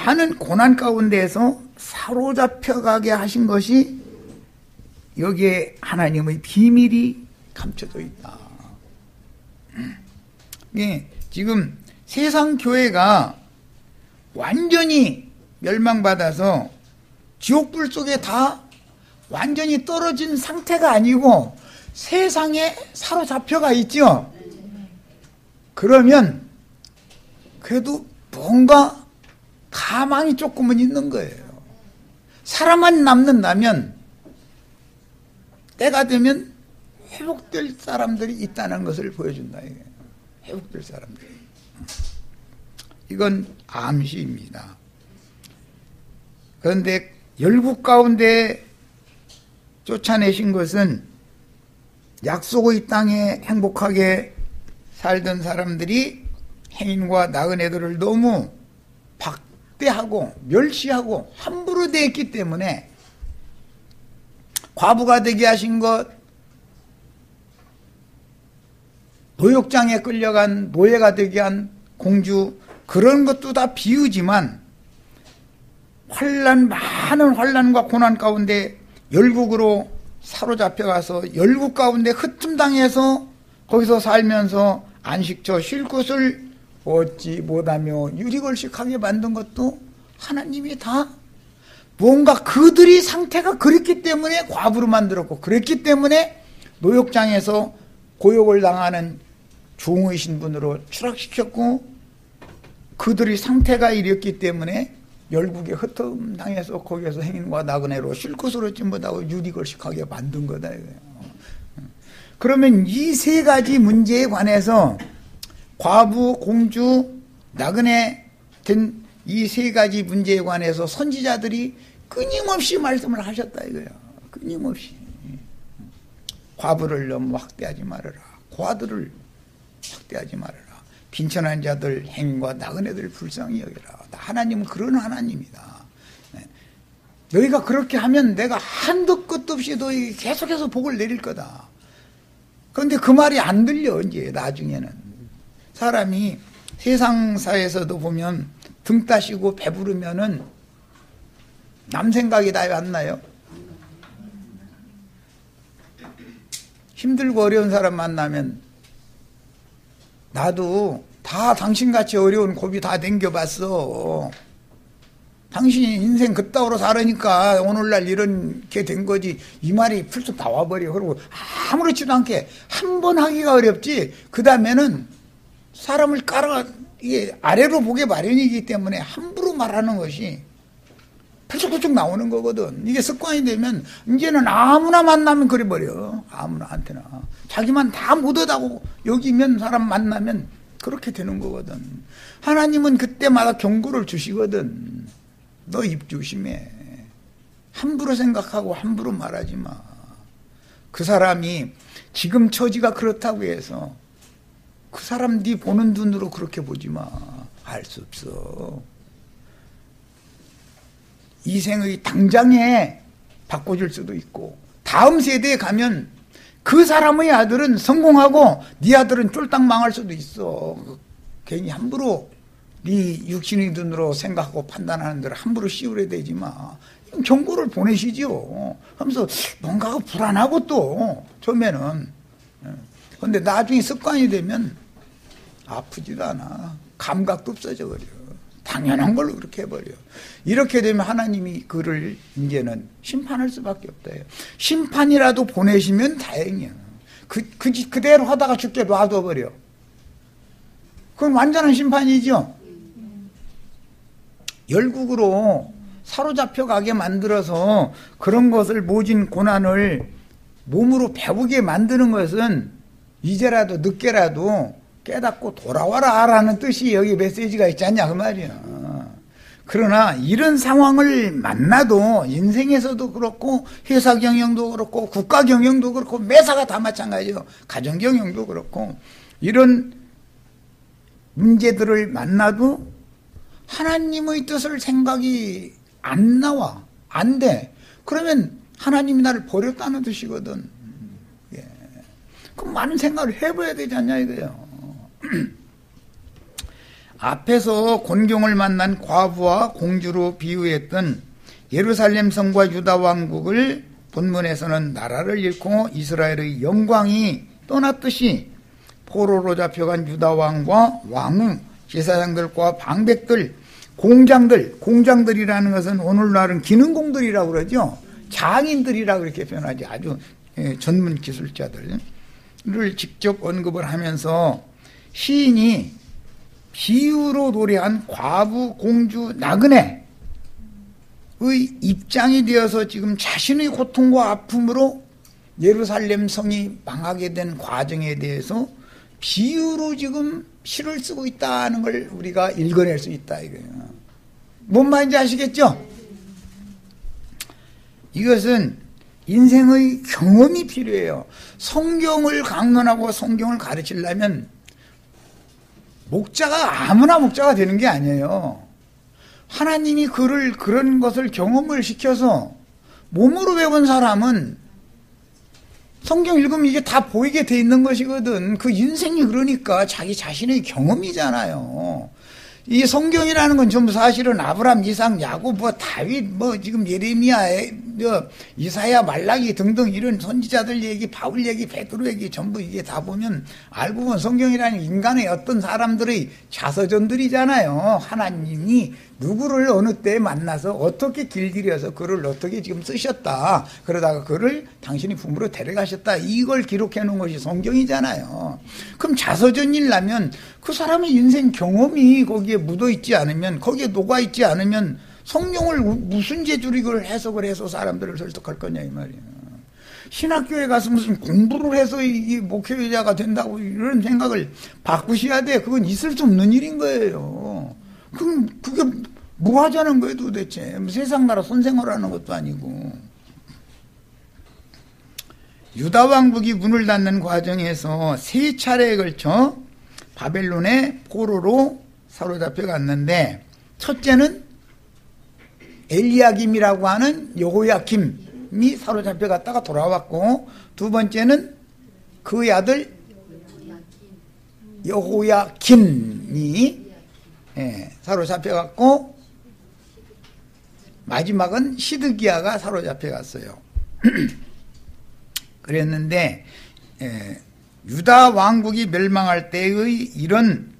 많은 고난 가운데에서 사로잡혀가게 하신 것이 여기에 하나님의 비밀이 감춰져 있다. 예, 지금 세상 교회가 완전히 멸망받아서 지옥불 속에 다 완전히 떨어진 상태가 아니고 세상에 사로잡혀가 있죠. 그러면 그래도 뭔가 가망이 조금은 있는 거예요. 살아만 남는다면 때가 되면 회복될 사람들이 있다는 것을 보여준다. 회복될 사람들이. 이건 암시입니다. 그런데 열국 가운데 쫓아내신 것은 약속의 땅에 행복하게 살던 사람들이 행인과 나그네들을 너무 박대하고 멸시하고 함부로 대했기 때문에 과부가 되게 하신 것, 노역장에 끌려간 노예가 되게 한 공주, 그런 것도 다 비유지만 많은 환난과 고난 가운데 열국으로 사로잡혀가서 열국 가운데 흩tum당해서 거기서 살면서 안식처 쉴 곳을 얻지 못하며 유리걸식하게 만든 것도 하나님이 다 뭔가 그들이 상태가 그랬기 때문에 과부로 만들었고, 그랬기 때문에 노역장에서 고역을 당하는 종의 신분으로 추락시켰고, 그들이 상태가 이랬기 때문에 열국에 흩어당해서 거기에서 행인과 나그네로 쉴 곳을 얻지 못하고 유리걸식하게 만든 거다 이거예요. 그러면 이 세 가지 문제에 관해서 과부, 공주, 나그네 된 이 세 가지 문제에 관해서 선지자들이 끊임없이 말씀을 하셨다 이거예요. 끊임없이. 과부를 너무 확대하지 말아라. 고아들을 확대하지 말아라. 빈천한 자들, 행인과 나그네들 불쌍히 여겨라. 하나님은 그런 하나님이다. 너희가 그렇게 하면 내가 한도 끝도 없이 너희 계속해서 복을 내릴 거다. 그런데 그 말이 안 들려. 이제 나중에는 사람이 세상사에서도 보면 등 따시고 배부르면은 남 생각이 다 안 나요. 힘들고 어려운 사람 만나면 나도 다 당신같이 어려운 고비 다 댕겨봤어. 당신이 인생 그따위로 살으니까 오늘날 이렇게 된 거지. 이 말이 풀쑥 나와버려. 그리고 아무렇지도 않게 한 번 하기가 어렵지. 그 다음에는 사람을 이게 아래로 보게 마련이기 때문에 함부로 말하는 것이 풀쑥풀쑥 나오는 거거든. 이게 습관이 되면 이제는 아무나 만나면 그래버려. 아무나한테나. 자기만 다 못하다고 여기면 사람 만나면 그렇게 되는 거거든. 하나님은 그때마다 경고를 주시거든. 너 입 조심해. 함부로 생각하고 함부로 말하지 마. 그 사람이 지금 처지가 그렇다고 해서 그 사람 네 보는 눈으로 그렇게 보지 마. 알 수 없어. 이 생의 당장에 바꿔줄 수도 있고, 다음 세대에 가면 그 사람의 아들은 성공하고 네 아들은 쫄딱 망할 수도 있어. 괜히 함부로 네 육신의 눈으로 생각하고 판단하는 대로 함부로 씌우려 되지 마. 경고를 보내시죠. 하면서 뭔가가 불안하고 또 처음에는. 그런데 나중에 습관이 되면 아프지도 않아. 감각도 없어져 버려. 당연한 걸로 그렇게 해버려. 이렇게 되면 하나님이 그를 이제는 심판할 수밖에 없다. 심판이라도 보내시면 다행이야. 그대로 하다가 죽게 놔둬버려. 그건 완전한 심판이죠. 열국으로 사로잡혀 가게 만들어서 그런 것을 모진 고난을 몸으로 배우게 만드는 것은 이제라도 늦게라도 깨닫고 돌아와라 라는 뜻이 여기 메시지가 있지 않냐 그 말이야. 그러나 이런 상황을 만나도 인생에서도 그렇고 회사 경영도 그렇고 국가 경영도 그렇고 매사가 다 마찬가지예요. 가정 경영도 그렇고 이런 문제들을 만나도 하나님의 뜻을 생각이 안 나와. 안 돼. 그러면 하나님이 나를 버렸다는 뜻이거든. 예. 그럼 많은 생각을 해봐야 되지 않냐 이거예요. 앞에서 곤경을 만난 과부와 공주로 비유했던 예루살렘 성과 유다 왕국을 본문에서는 나라를 잃고 이스라엘의 영광이 떠났듯이 포로로 잡혀간 유다 왕과 왕후, 제사장들과 방백들, 공장들이라는 것은 오늘날은 기능공들이라고 그러죠. 장인들이라고 이렇게 표현하지. 아주 전문 기술자들을 직접 언급을 하면서 시인이 비유로 노래한 과부, 공주, 나그네의 입장이 되어서 지금 자신의 고통과 아픔으로 예루살렘 성이 망하게 된 과정에 대해서 비유로 지금 시를 쓰고 있다는 걸 우리가 읽어낼 수 있다 이거예요. 뭔 말인지 아시겠죠? 이것은 인생의 경험이 필요해요. 성경을 강론하고 성경을 가르치려면 목자가 아무나 목자가 되는 게 아니에요. 하나님이 그런 것을 경험을 시켜서 몸으로 배운 사람은 성경 읽으면 이게 다 보이게 돼 있는 것이거든. 그 인생이 그러니까 자기 자신의 경험이잖아요. 이 성경이라는 건 전부 사실은 아브람, 이삭, 야곱, 다윗, 지금 예레미야, 이사야, 말라기 등등 이런 선지자들 얘기, 바울 얘기, 베드로 얘기 전부 이게 다 보면 알고 보면 성경이라는 인간의 어떤 사람들의 자서전들이잖아요. 하나님이 누구를 어느 때에 만나서 어떻게 길들여서 그를 어떻게 지금 쓰셨다. 그러다가 그를 당신이 부모로 데려가셨다. 이걸 기록해 놓은 것이 성경이잖아요. 그럼 자서전이라면 그 사람의 인생 경험이 거기에 묻어 있지 않으면, 거기에 녹아 있지 않으면 성경을 무슨 재주로 이걸 해석을 해서 사람들을 설득할 거냐 이 말이에요. 신학교에 가서 무슨 공부를 해서 이 목회자가 된다고 이런 생각을 바꾸셔야 돼. 그건 있을 수 없는 일인 거예요. 그럼 그게 뭐 하자는 거예요 도대체. 세상 나라 선생활하는 것도 아니고. 유다 왕국이 문을 닫는 과정에서 3차례에 걸쳐 바벨론의 포로로 사로잡혀 갔는데, 첫째는 엘리야김이라고 하는 여호야김이 사로잡혀 갔다가 돌아왔고, 두 번째는 그의 아들 여호야김이 사로잡혀 갔고, 마지막은 시드기야가 사로잡혀 갔어요. 그랬는데 유다 왕국이 멸망할 때의 이런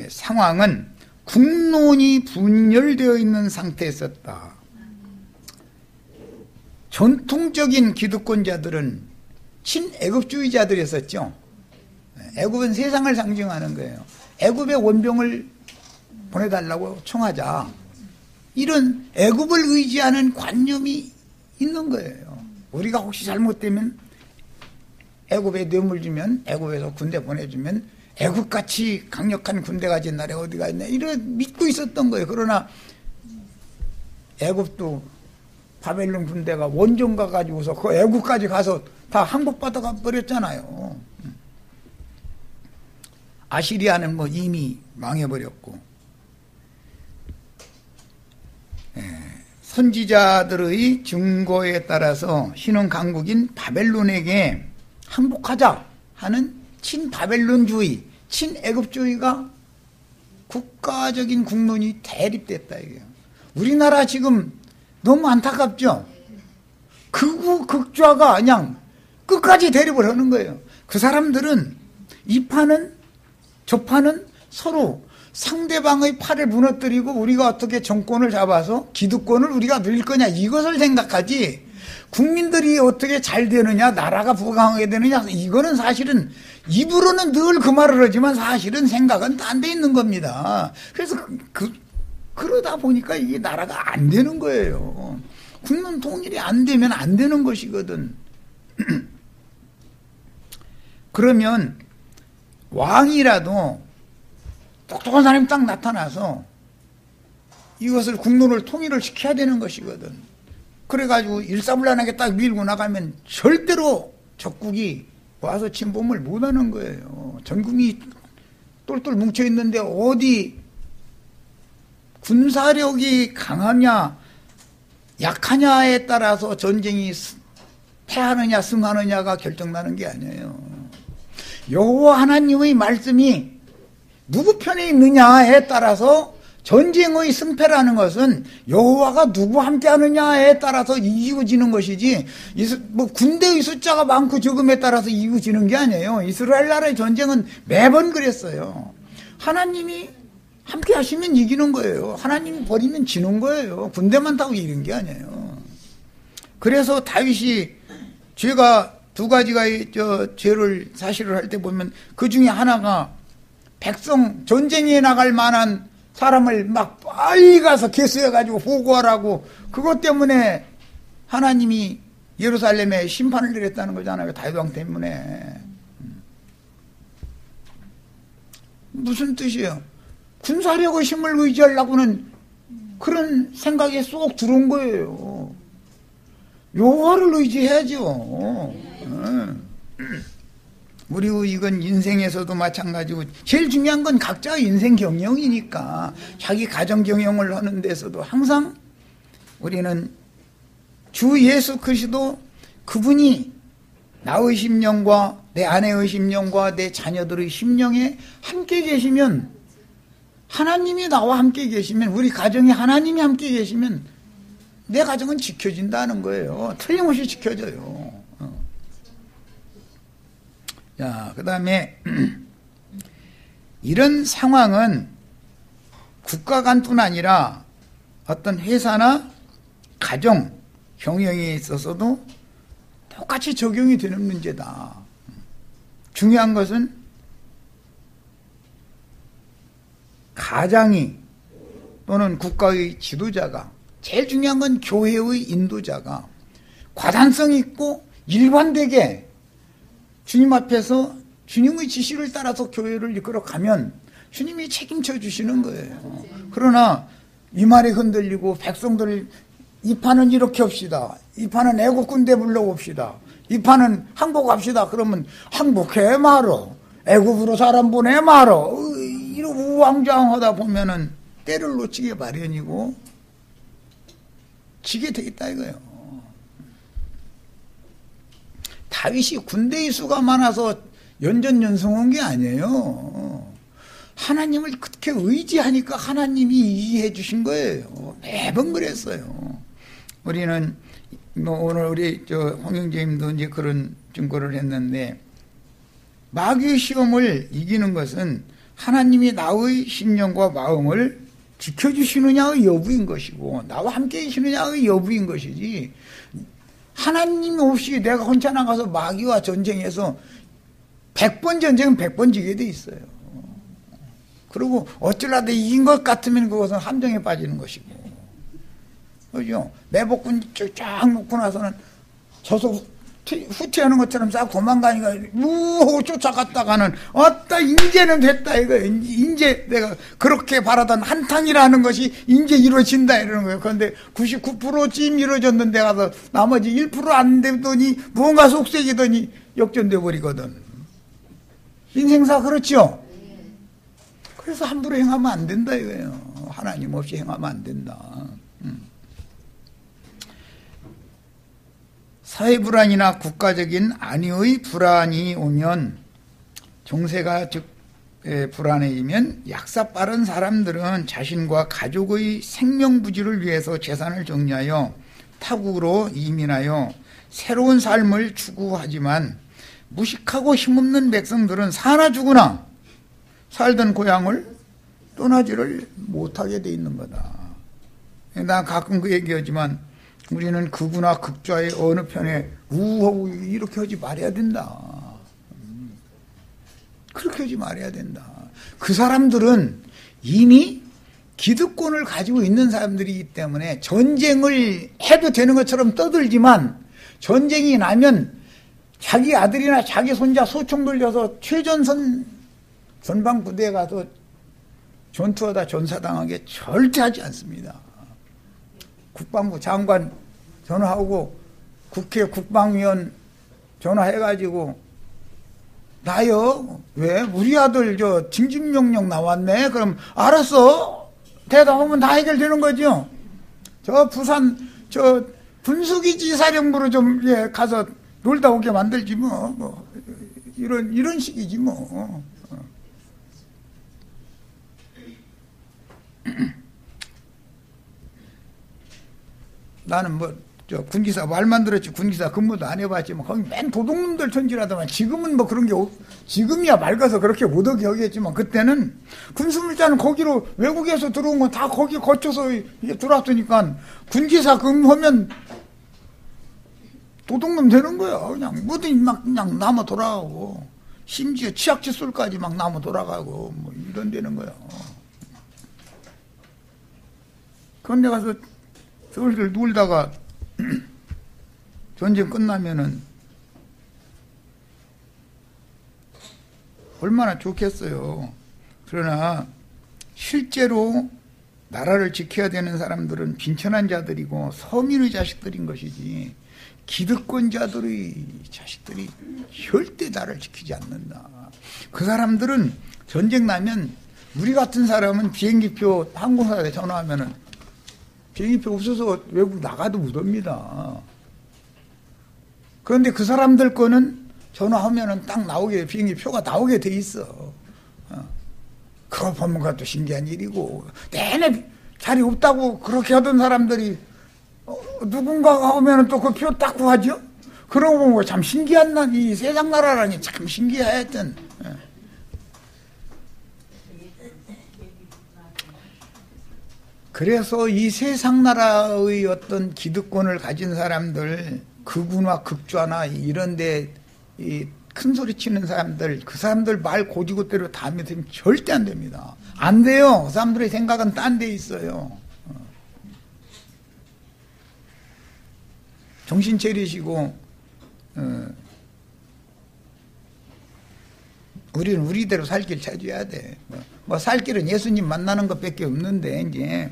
상황은 국론이 분열되어 있는 상태에 있었다. 전통적인 기득권자들은 친애국주의자들이었었죠. 애국은 세상을 상징하는 거예요. 애국의 원병을 보내달라고 청하자. 이런 애국을 의지하는 관념이 있는 거예요. 우리가 혹시 잘못되면 애국에 뇌물 주면, 애국에서 군대 보내주면 애국같이 강력한 군대가 옛날에 어디가 있냐 이런 믿고 있었던 거예요. 그러나 애국도 바벨론 군대가 원정 가가지고서 그 애국까지 가서 다 항복받아가 버렸잖아요. 아시리아는 이미 망해버렸고, 선지자들의 증거에 따라서 신흥 강국인 바벨론에게 항복하자 하는 친바벨론주의, 친애국주의가 국가적인 국론이 대립됐다 이게요. 우리나라 지금 너무 안타깝죠. 극우 극좌가 그냥 끝까지 대립을 하는 거예요. 그 사람들은 이 판은 저 판은 서로 상대방의 팔을 무너뜨리고 우리가 어떻게 정권을 잡아서 기득권을 우리가 누릴 거냐 이것을 생각하지, 국민들이 어떻게 잘 되느냐, 나라가 부강하게 되느냐, 이거는 사실은 입으로는 늘 그 말을 하지만 사실은 생각은 딴 데 있는 겁니다. 그래서 그러다 보니까 이게 나라가 안 되는 거예요. 국민 통일이 안 되면 안 되는 것이거든. 그러면 왕이라도 똑똑한 사람이 딱 나타나서 이것을 국론을 통일을 시켜야 되는 것이거든. 그래가지고 일사불란하게 딱 밀고 나가면 절대로 적국이 와서 침범을 못하는 거예요. 전국이 똘똘 뭉쳐있는데 어디 군사력이 강하냐 약하냐에 따라서 전쟁이 패하느냐 승하느냐가 결정나는 게 아니에요. 여호와 하나님의 말씀이 누구 편에 있느냐에 따라서 전쟁의 승패라는 것은 여호와가 누구 함께 하느냐에 따라서 이기고지는 것이지, 군대의 숫자가 많고 적음에 따라서 이기고지는 게 아니에요. 이스라엘 나라의 전쟁은 매번 그랬어요. 하나님이 함께 하시면 이기는 거예요. 하나님이 버리면 지는 거예요. 군대만 타고 이기는 게 아니에요. 그래서 다윗이 죄가 두 가지가 죄를 사실을 할 때 보면 그 중에 하나가 백성 전쟁에 나갈 만한 사람을 막 빨리 가서 개수해가지고 보고하라고, 그것 때문에 하나님이 예루살렘에 심판을 내렸다는 거잖아요. 다윗 왕 때문에. 무슨 뜻이에요? 군사력의 힘을 의지하려고는 그런 생각이 쏙 들어온 거예요. 요거를 의지해야죠. 우리 이건 인생에서도 마찬가지고 제일 중요한 건 각자의 인생 경영이니까 자기 가정 경영을 하는 데서도 항상 우리는 주 예수 그리스도 그분이 나의 심령과 내 아내의 심령과 내 자녀들의 심령에 함께 계시면, 하나님이 나와 함께 계시면, 우리 가정에 하나님이 함께 계시면 내 가정은 지켜진다는 거예요. 틀림없이 지켜져요. 자, 그 다음에 이런 상황은 국가 간뿐 아니라 어떤 회사나 가정 경영에 있어서도 똑같이 적용이 되는 문제다. 중요한 것은 가장이 또는 국가의 지도자가, 제일 중요한 건 교회의 인도자가 과단성 있고 일관되게 주님 앞에서 주님의 지시를 따라서 교회를 이끌어가면 주님이 책임져 주시는 거예요. 그러나 이 말이 흔들리고 백성들 이 판은 이렇게 합시다, 이 판은 애국 군대 불러옵시다, 이 판은 항복합시다. 그러면 항복해 말어, 애국으로 사람 보내 말어, 이러고 우왕좌왕하다 보면은 때를 놓치게 마련이고 지게 돼 있다 이거예요. 다윗이 군대의 수가 많아서 연전연승한 게 아니에요. 하나님을 그렇게 의지하니까 하나님이 이해해 주신 거예요. 매번 그랬어요. 우리는 오늘 우리 홍영재님도 이제 그런 증거를 했는데, 마귀의 시험을 이기는 것은 하나님이 나의 심령과 마음을 지켜주시느냐의 여부인 것이고 나와 함께 계시느냐의 여부인 것이지, 하나님 없이 내가 혼자 나가서 마귀와 전쟁해서 100번 전쟁은 100번 지게 돼 있어요. 그리고 어쩌라도 이긴 것 같으면 그것은 함정에 빠지는 것이고, 그죠? 매복군 쫙 놓고 나서는 저서 후퇴하는 것처럼 싹 도망가니까 무하고 쫓아갔다가는 어따 인제는 됐다 이거예요. 인제 내가 그렇게 바라던 한탕이라는 것이 인제 이루어진다 이러는 거예요. 그런데 99%쯤 이루어졌는데 가서 나머지 1% 안 되더니 무언가 속색이더니 역전돼 버리거든. 인생사 그렇죠? 그래서 함부로 행하면 안 된다 이거예요. 하나님 없이 행하면 안 된다. 사회 불안이나 국가적인 안위의 불안이 오면, 정세가 즉 불안해지면 약사 빠른 사람들은 자신과 가족의 생명부지를 위해서 재산을 정리하여 타국으로 이민하여 새로운 삶을 추구하지만, 무식하고 힘없는 백성들은 사나 죽으나 살던 고향을 떠나지를 못하게 돼 있는 거다. 나 가끔 그 얘기하지만 우리는 극우나 극좌의 어느 편에 우하고 이렇게 하지 말아야 된다. 그렇게 하지 말아야 된다. 그 사람들은 이미 기득권을 가지고 있는 사람들이기 때문에 전쟁을 해도 되는 것처럼 떠들지만, 전쟁이 나면 자기 아들이나 자기 손자 소총 돌려서 최전선 전방부대에 가서 전투하다 전사당하게 절대 하지 않습니다. 국방부 장관 전화하고 국회 국방위원 전화해가지고, 나요? 왜? 우리 아들 징집명령 나왔네? 그럼 알았어? 대답하면 다 해결되는 거죠. 저 부산 분수기지 사령부로 좀 가서 놀다 오게 만들지 뭐 이런 식이지 뭐. 나는 군기사 말만 들었지 군기사 근무도 안 해봤지만 거기 맨 도둑놈들 전질하더만. 지금은 뭐 그런 게 지금이야 맑아서 그렇게 못하게 하겠지만, 그때는 군수물자는 거기로 외국에서 들어온 건 다 거기 거쳐서 들어왔으니까 군기사 근무하면 도둑놈 되는 거야. 그냥 뭐든 막 그냥 남아 돌아가고, 심지어 치약칫솔까지 막 남아 돌아가고 뭐 이런 되는 거야. 그런데 가서 서울들 놀다가 전쟁 끝나면은 얼마나 좋겠어요. 그러나 실제로 나라를 지켜야 되는 사람들은 빈천한 자들이고 서민의 자식들인 것이지, 기득권자들의 자식들이 절대 나를 지키지 않는다. 그 사람들은 전쟁 나면 우리 같은 사람은 비행기표 항공사에 전화하면은 비행기표 없어서 외국 나가도 못 옵니다. 그런데 그 사람들 거는 전화하면은 딱 나오게 비행기표가 나오게 돼 있어. 그거 보면 그것도 신기한 일이고 내내 자리 없다고 그렇게 하던 사람들이 누군가가 오면은 또 그 표 딱 구하죠. 그러고 보면 참 신기한 이 세상 나라라니 참 신기하였던. 그래서 이 세상 나라의 어떤 기득권을 가진 사람들, 극우나 극좌나 이런데 큰 소리 치는 사람들, 그 사람들 말 고지고대로 다 믿으면 절대 안 됩니다. 안 돼요. 그 사람들의 생각은 딴 데 있어요. 정신 차리시고, 우리는 우리대로 살 길 찾아야 돼. 뭐 살 길은 예수님 만나는 것밖에 없는데, 이제,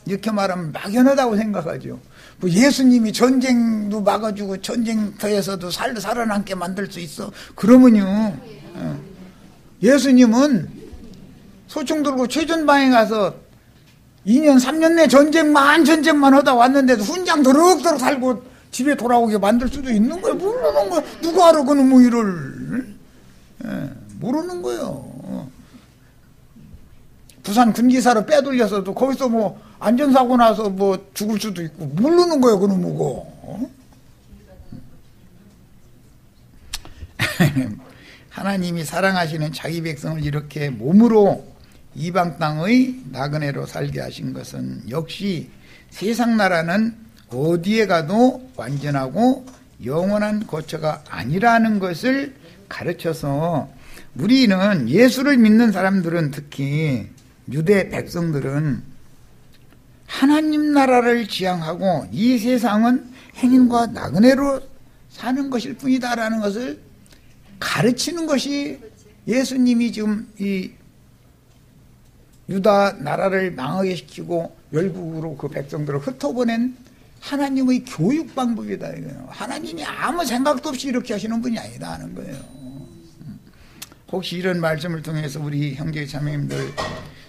이렇게 말하면 막연하다고 생각하죠. 뭐 예수님이 전쟁도 막아주고 전쟁터에서도 살아남게 만들 수 있어. 그러면요, 예수님은 소총 들고 최전방에 가서 2년, 3년 내 전쟁만 하다 왔는데도 훈장 더럭더럭 살고 집에 돌아오게 만들 수도 있는 거예요. 모르는 거예요. 누가 알아, 그놈의 뭐 일을. 모르는 거예요. 부산 군기사로 빼돌려서도 거기서 뭐 안전사고 나서 뭐 죽을 수도 있고 모르는 거예요, 그놈의 거. 하나님이 사랑하시는 자기 백성을 이렇게 몸으로 이방 땅의 나그네로 살게 하신 것은 역시 세상 나라는 어디에 가도 완전하고 영원한 거처가 아니라는 것을 가르쳐서 우리는 예수를 믿는 사람들은 특히 유대 백성들은 하나님 나라를 지향하고 이 세상은 행인과 나그네로 사는 것일 뿐이다라는 것을 가르치는 것이 예수님이 지금 이 유다 나라를 망하게 시키고 열국으로 그 백성들을 흩어보낸 하나님의 교육 방법이다 이거예요. 하나님이 아무 생각도 없이 이렇게 하시는 분이 아니다 하는 거예요. 혹시 이런 말씀을 통해서 우리 형제 자매님들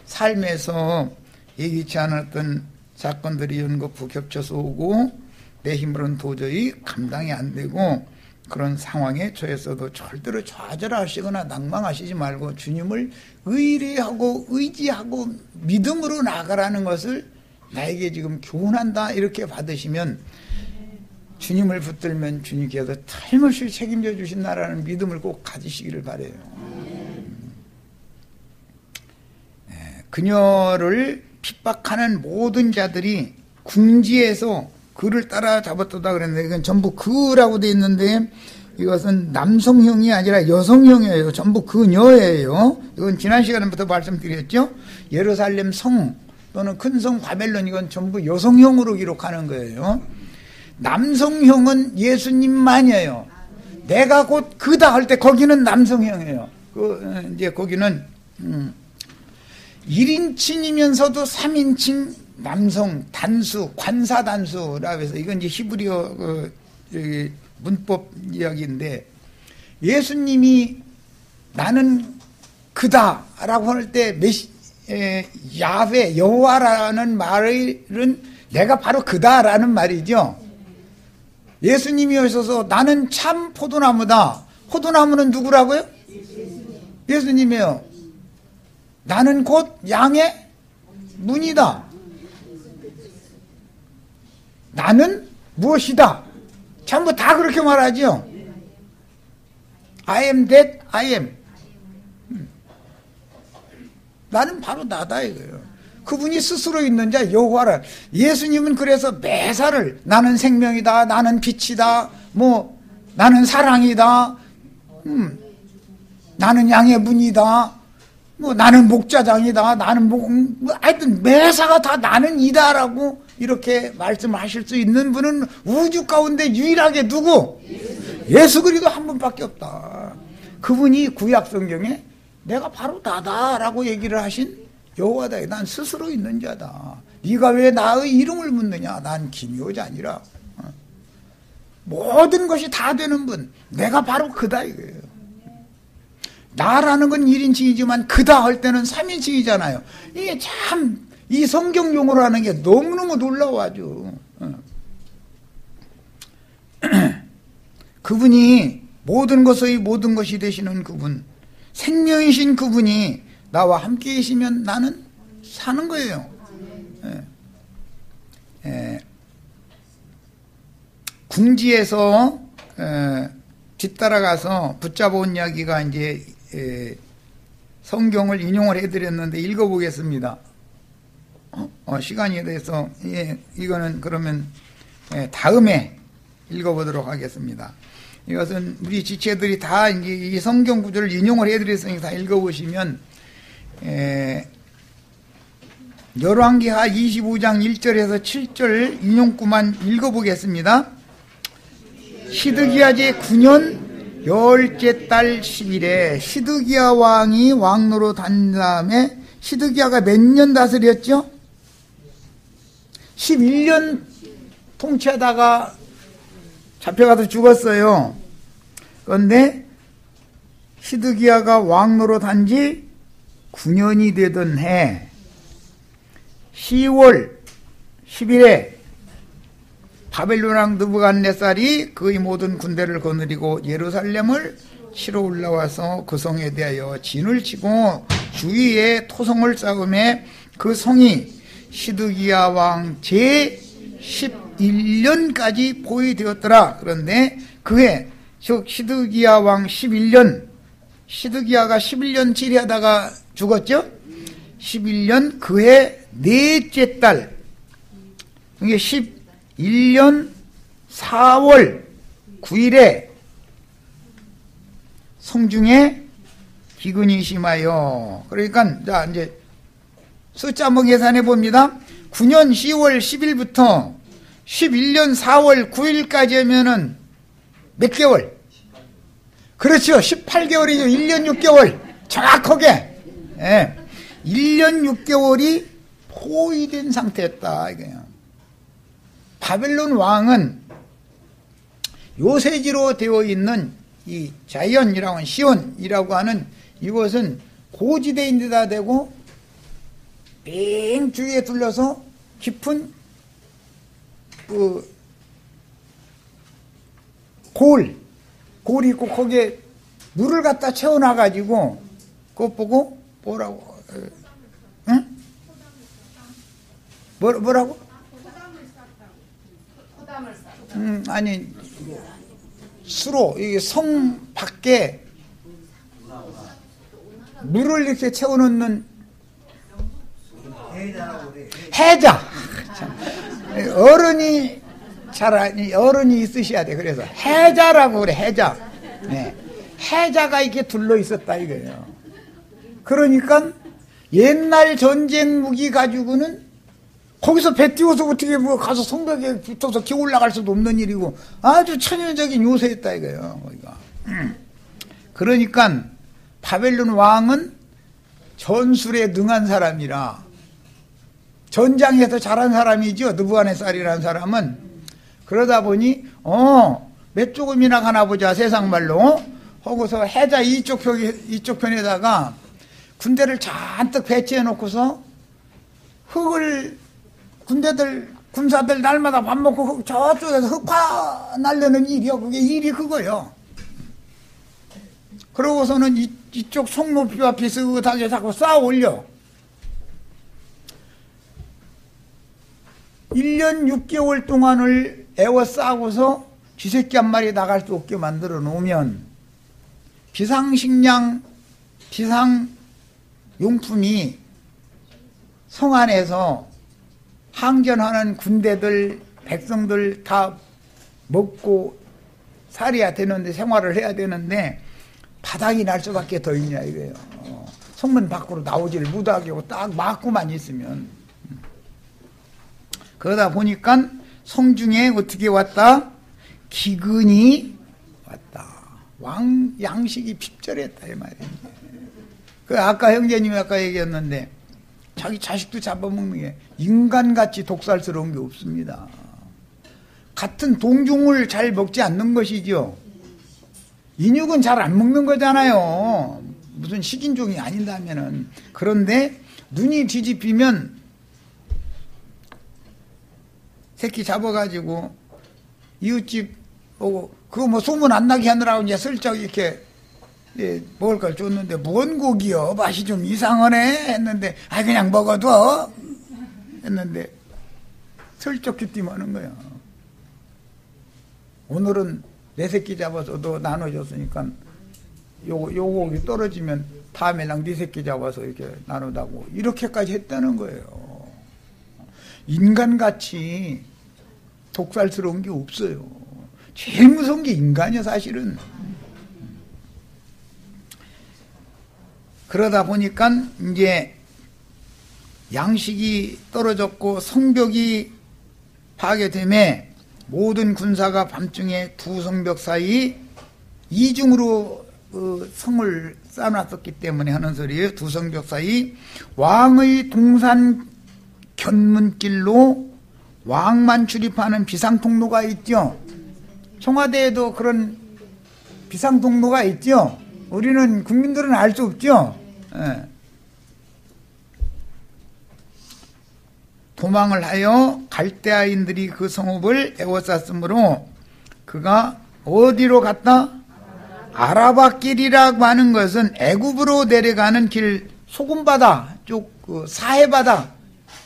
삶에서 예기치 않았던 사건들이 연거푸 겹쳐서 오고 내 힘으로는 도저히 감당이 안 되고 그런 상황에 처했어도 절대로 좌절하시거나 낭망하시지 말고 주님을 의뢰하고 의지하고 믿음으로 나아가라는 것을 나에게 지금 교훈한다 이렇게 받으시면 주님을 붙들면 주님께서 틀림없이 책임져 주신다라는 믿음을 꼭 가지시기를 바라요. 그녀를 핍박하는 모든 자들이 궁지에서 그를 따라잡았다 그랬는데 이건 전부 그라고 돼 있는데 이것은 남성형이 아니라 여성형이에요. 전부 그녀예요. 이건 지난 시간부터 말씀드렸죠. 예루살렘 성 또는 큰 성 바벨론 이건 전부 여성형으로 기록하는 거예요. 남성형은 예수님만이에요. 내가 곧 그다 할 때 거기는 남성형이에요. 이제 거기는 1인칭이면서도 3인칭 남성 단수, 관사 단수라고 해서 이건 이제 히브리어 문법 이야기인데 예수님이 나는 그다라고 할 때 야훼 여호와라는 말은 내가 바로 그다라는 말이죠. 예수님이 오셔서 나는 참 포도나무다. 포도나무는 누구라고요? 예수님이에요. 나는 곧 양의 문이다. 나는 무엇이다. 전부 다 그렇게 말하죠. I am that I am. 나는 바로 나다 이거예요. 그분이 스스로 있는 자 여호와라. 예수님은 그래서 매사를 나는 생명이다. 나는 빛이다. 뭐 나는 사랑이다. 나는 양의 문이다. 뭐 나는 목자장이다. 나는 하여튼 매사가 다 나는 이다라고 이렇게 말씀하실 수 있는 분은 우주 가운데 유일하게 누구? 예수 그리스도 한 분밖에 없다. 그분이 구약 성경에 내가 바로 나다라고 얘기를 하신 여호와다. 난 스스로 있는 자다. 네가 왜 나의 이름을 묻느냐? 난 기묘자 아니라. 모든 것이 다 되는 분, 내가 바로 그다 이거예요. 나라는 건 1인칭이지만 그다 할 때는 3인칭이잖아요. 이게 참 이 성경 용어로 하는 게 너무너무 놀라워 아주. 그분이 모든 것의 모든 것이 되시는 그분, 생명이신 그분이 나와 함께 계시면 나는 사는 거예요. 궁지에서 뒤따라가서 붙잡아온 이야기가 이제 성경을 인용을 해드렸는데 읽어보겠습니다. 시간이 돼서 이거는 그러면 다음에 읽어보도록 하겠습니다. 이것은 우리 지체들이 다 이제 이 성경 구절을 인용을 해드렸으니까 다 읽어보시면 열왕기하 25장 1절에서 7절 인용구만 읽어보겠습니다. 시드기야 제9년 열째 달 10일에 시드기야 왕이 왕노로 단 다음에 시드기야가 몇 년 다스렸죠? 11년 통치하다가 잡혀가서 죽었어요. 그런데 시드기야가 왕노로 단지 9년이 되던 해 10월 10일에 바벨론 왕 느부갓네살이 그의 모든 군대를 거느리고 예루살렘을 치러 올라와서 그 성에 대하여 진을 치고 주위에 토성을 쌓음에 그 성이 시드기야 왕 제11년까지 보위되었더라. 그런데 그해 즉 시드기야 왕 11년, 시드기야가 11년 치리하다가 죽었죠. 11년 그해 넷째 달, 이게 11년 4월 9일에 성중에 기근이 심하여, 그러니까 자 이제 숫자 한번 계산해 봅니다. 9년 10월 10일부터 11년 4월 9일까지 하면은 몇 개월? 그렇죠. 18개월이죠. 1년 6개월. 정확하게. 1년 6개월이 포위된 상태였다. 이거예요. 바벨론 왕은 요새지로 되어 있는 이 자이언이라고 하는 시온이라고 하는 이것은 고지대인데다 대고 빙 주위에 둘러서 깊은 그 골이 있고 거기에 물을 갖다 채워놔가지고 그거 보고 뭐라고 응? 뭐라고? 아니 수로 이게 성 밖에 물을 이렇게 채워놓는 해자. 어른이 잘 아니, 어른이 있으셔야 돼. 그래서 해자라고 그래. 해자. 해자가 이렇게 둘러 있었다 이거예요. 그러니까 옛날 전쟁 무기 가지고는 거기서 배 띄워서 어떻게 뭐 가서 성벽에 붙어서 기어 올라갈 수도 없는 일이고 아주 천연적인 요새였다 이거예요. 거기가. 그러니까 바벨론 왕은 전술에 능한 사람이라 전장에서 잘한 사람이죠. 느부갓네살이라는 사람은. 그러다 보니 몇 조금이나 가나 보자 세상 말로 하고서 해자 이쪽 편에다가 군대를 잔뜩 배치해 놓고서 흙을 군사들 날마다 밥 먹고 저쪽에서 흙파 날려는 일이요. 그게 일이 그거요. 그러고서는 이쪽 속 높이와 비슷하게 자꾸 쌓아 올려. 1년 6개월 동안을 애워싸고서 쥐새끼 한 마리 나갈 수 없게 만들어 놓으면 비상식량, 비상용품이 성 안에서 항전하는 군대들, 백성들 다 먹고 살아야 되는데, 생활을 해야 되는데 바닥이 날 수밖에 더 있냐 이거예요. 성문 밖으로 나오지를 못하게 하고 딱 막고만 있으면. 그러다 보니까 성중에 어떻게 왔다? 기근이 왔다. 왕 양식이 핍절했다 이 말이에요. 그 아까 형제님이 아까 얘기했는데 자기 자식도 잡아먹는 게 인간같이 독살스러운 게 없습니다. 같은 동종을 잘 먹지 않는 것이죠. 인육은 잘 안 먹는 거잖아요. 무슨 식인종이 아닌다면은. 그런데 눈이 뒤집히면 새끼 잡아가지고 이웃집 오고 그거 뭐 소문 안 나게 하느라고 이제 슬쩍 이렇게 먹을 걸 줬는데 뭔 고기요? 맛이 좀 이상하네 했는데 아 그냥 먹어둬 했는데 슬쩍 귀띔하는 거야. 오늘은 내 새끼 잡아서 너 나눠줬으니까 요거 고기 떨어지면 다음에랑 네 새끼 잡아서 이렇게 나누다고 이렇게까지 했다는 거예요. 인간같이 독살스러운 게 없어요. 제일 무서운 게 인간이야 사실은. 그러다 보니까 이제 양식이 떨어졌고 성벽이 파괴됨에 모든 군사가 밤중에 두 성벽 사이 이중으로 성을 쌓아놨었기 때문에 하는 소리예요. 두 성벽 사이 왕의 동산 견문길로 왕만 출입하는 비상통로가 있죠. 청와대에도 그런 비상통로가 있죠. 우리는 국민들은 알 수 없죠. 예. 도망을 하여 갈대아인들이 그 성읍을 에워쌌으므로 그가 어디로 갔다? 아라바 길이라고 하는 것은 애굽으로 내려가는 길, 소금바다 쪽, 그 사해바다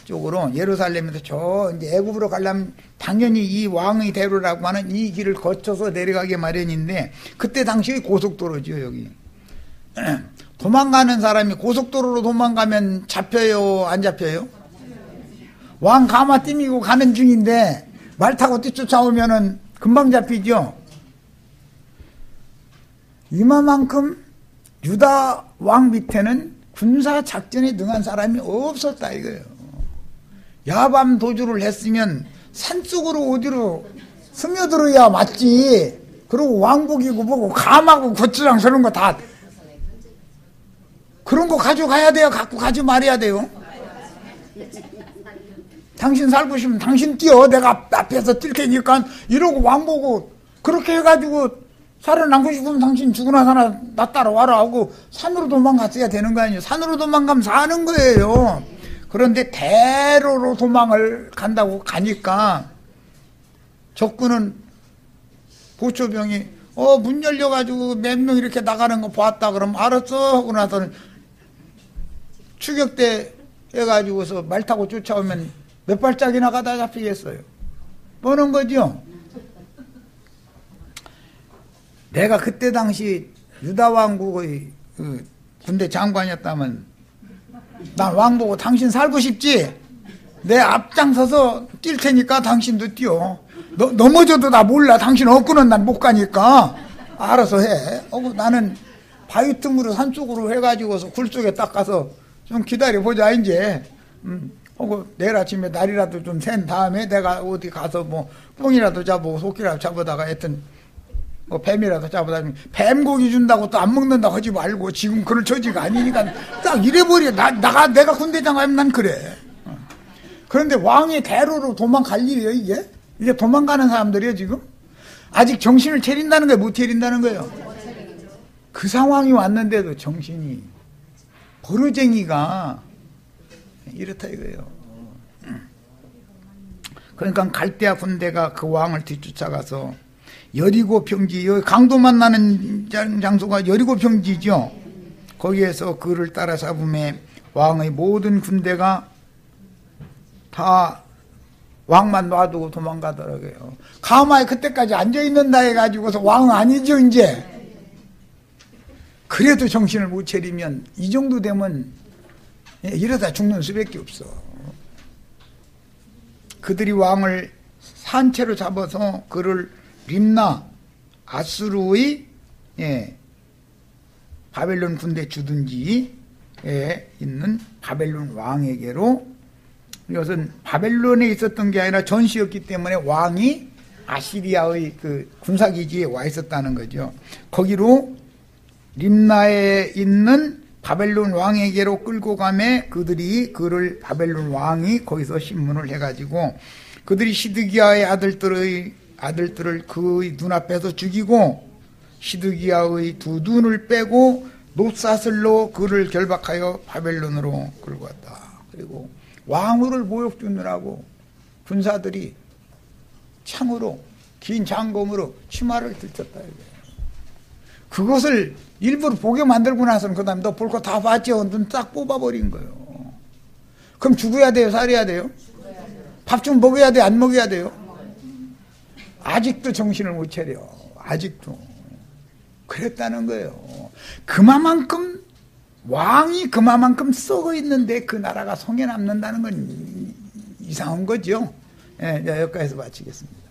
쪽으로 예루살렘에서 저 이제 애굽으로 가려면 당연히 이 왕의 대로라고 하는 이 길을 거쳐서 내려가게 마련인데 그때 당시의 고속도로죠 여기. 도망가는 사람이 고속도로로 도망가면 잡혀요 안 잡혀요? 왕 가마 띠미고 가는 중인데 말 타고 뛰쫓아오면은 금방 잡히죠. 이만큼 유다 왕 밑에는 군사 작전에 능한 사람이 없었다 이거예요. 야밤 도주를 했으면 산속으로 어디로 스며들어야 맞지. 그리고 왕복이고 뭐고 감하고 고추장 저런 거 다 그런 거 가져가야 돼요. 갖고 가지 말아야 돼요. 당신 살고 싶으면 당신 뛰어. 내가 앞에서 뛸 테니까 이러고 왕보고 그렇게 해가지고 살아남고 싶으면 당신 죽으나 사나 나 따라와라 하고 산으로 도망갔어야 되는 거 아니에요. 산으로 도망가면 사는 거예요. 그런데 대로로 도망을 간다고 가니까 적군은 보초병이 문 열려가지고 몇 명 이렇게 나가는 거 봤다 그러면 알았어 하고 나서는 추격대 해가지고서 말 타고 쫓아오면 몇 발짝이나 가다 잡히겠어요. 보는 거죠. 내가 그때 당시 유다 왕국의 그 군대 장관이었다면 난 왕 보고 당신 살고 싶지? 내 앞장서서 뛸 테니까 당신도 뛰어. 넘어져도 나 몰라. 당신 없고는 난 못 가니까 알아서 해. 나는 바위 틈으로 산속으로 해가지고서 굴 속에 딱 가서 좀 기다려보자 이제. 내일 아침에 날이라도 좀 샌 다음에 내가 어디 가서 뭐 뽕이라도 잡고 소끼라도 잡아다가 하여튼 뭐 뱀이라도 잡아다 뱀고기 준다고 또 안 먹는다고 하지 말고 지금 그럴 처지가 아니니까 딱 이래버려. 내가 군대장 가면 난 그래. 그런데 왕이 대로로 도망갈 일이에요 이게? 이게 도망가는 사람들이에요 지금? 아직 정신을 차린다는 거예요? 못 차린다는 거예요? 그 상황이 왔는데도 정신이 버르쟁이가 이렇다 이거예요. 그러니까 갈대아 군대가 그 왕을 뒤쫓아가서 여리고 평지, 여기 강도만 나는 장소가 여리고 평지죠. 거기에서 그를 따라잡음에 왕의 모든 군대가 다 왕만 놔두고 도망가더라고요. 가마에 그때까지 앉아있는다 해가지고서 왕은 아니죠 이제. 그래도 정신을 못 차리면 이 정도 되면 이러다 죽는 수밖에 없어. 그들이 왕을 산채로 잡아서 그를 림나 아수르의 바벨론 군대 주둔지에 있는 바벨론 왕에게로, 이것은 바벨론에 있었던 게 아니라 전시였기 때문에 왕이 아시리아의 그 군사기지에 와 있었다는 거죠. 거기로 림나에 있는 바벨론 왕에게로 끌고 가매 그들이 그를 바벨론 왕이 거기서 신문을 해가지고 그들이 시드기야의 아들들을 그의 눈앞에서 죽이고 시드기야의 두 눈을 빼고 놋사슬로 그를 결박하여 바벨론으로 끌고 갔다. 그리고 왕후를 모욕 주느라고 군사들이 창으로 긴 장검으로 치마를 들쳤다. 그것을 일부러 보게 만들고 나서는 그 다음에 너 볼 거 다 봤죠? 눈 딱 뽑아버린 거예요. 그럼 죽어야 돼요? 살아야 돼요? 밥 좀 먹어야 돼? 안 먹어야 돼요? 아직도 정신을 못 차려. 아직도. 그랬다는 거예요. 그만큼 왕이 그만큼 썩어 있는데 그 나라가 성에 남는다는 건 이상한 거죠. 예, 여기까지서 마치겠습니다.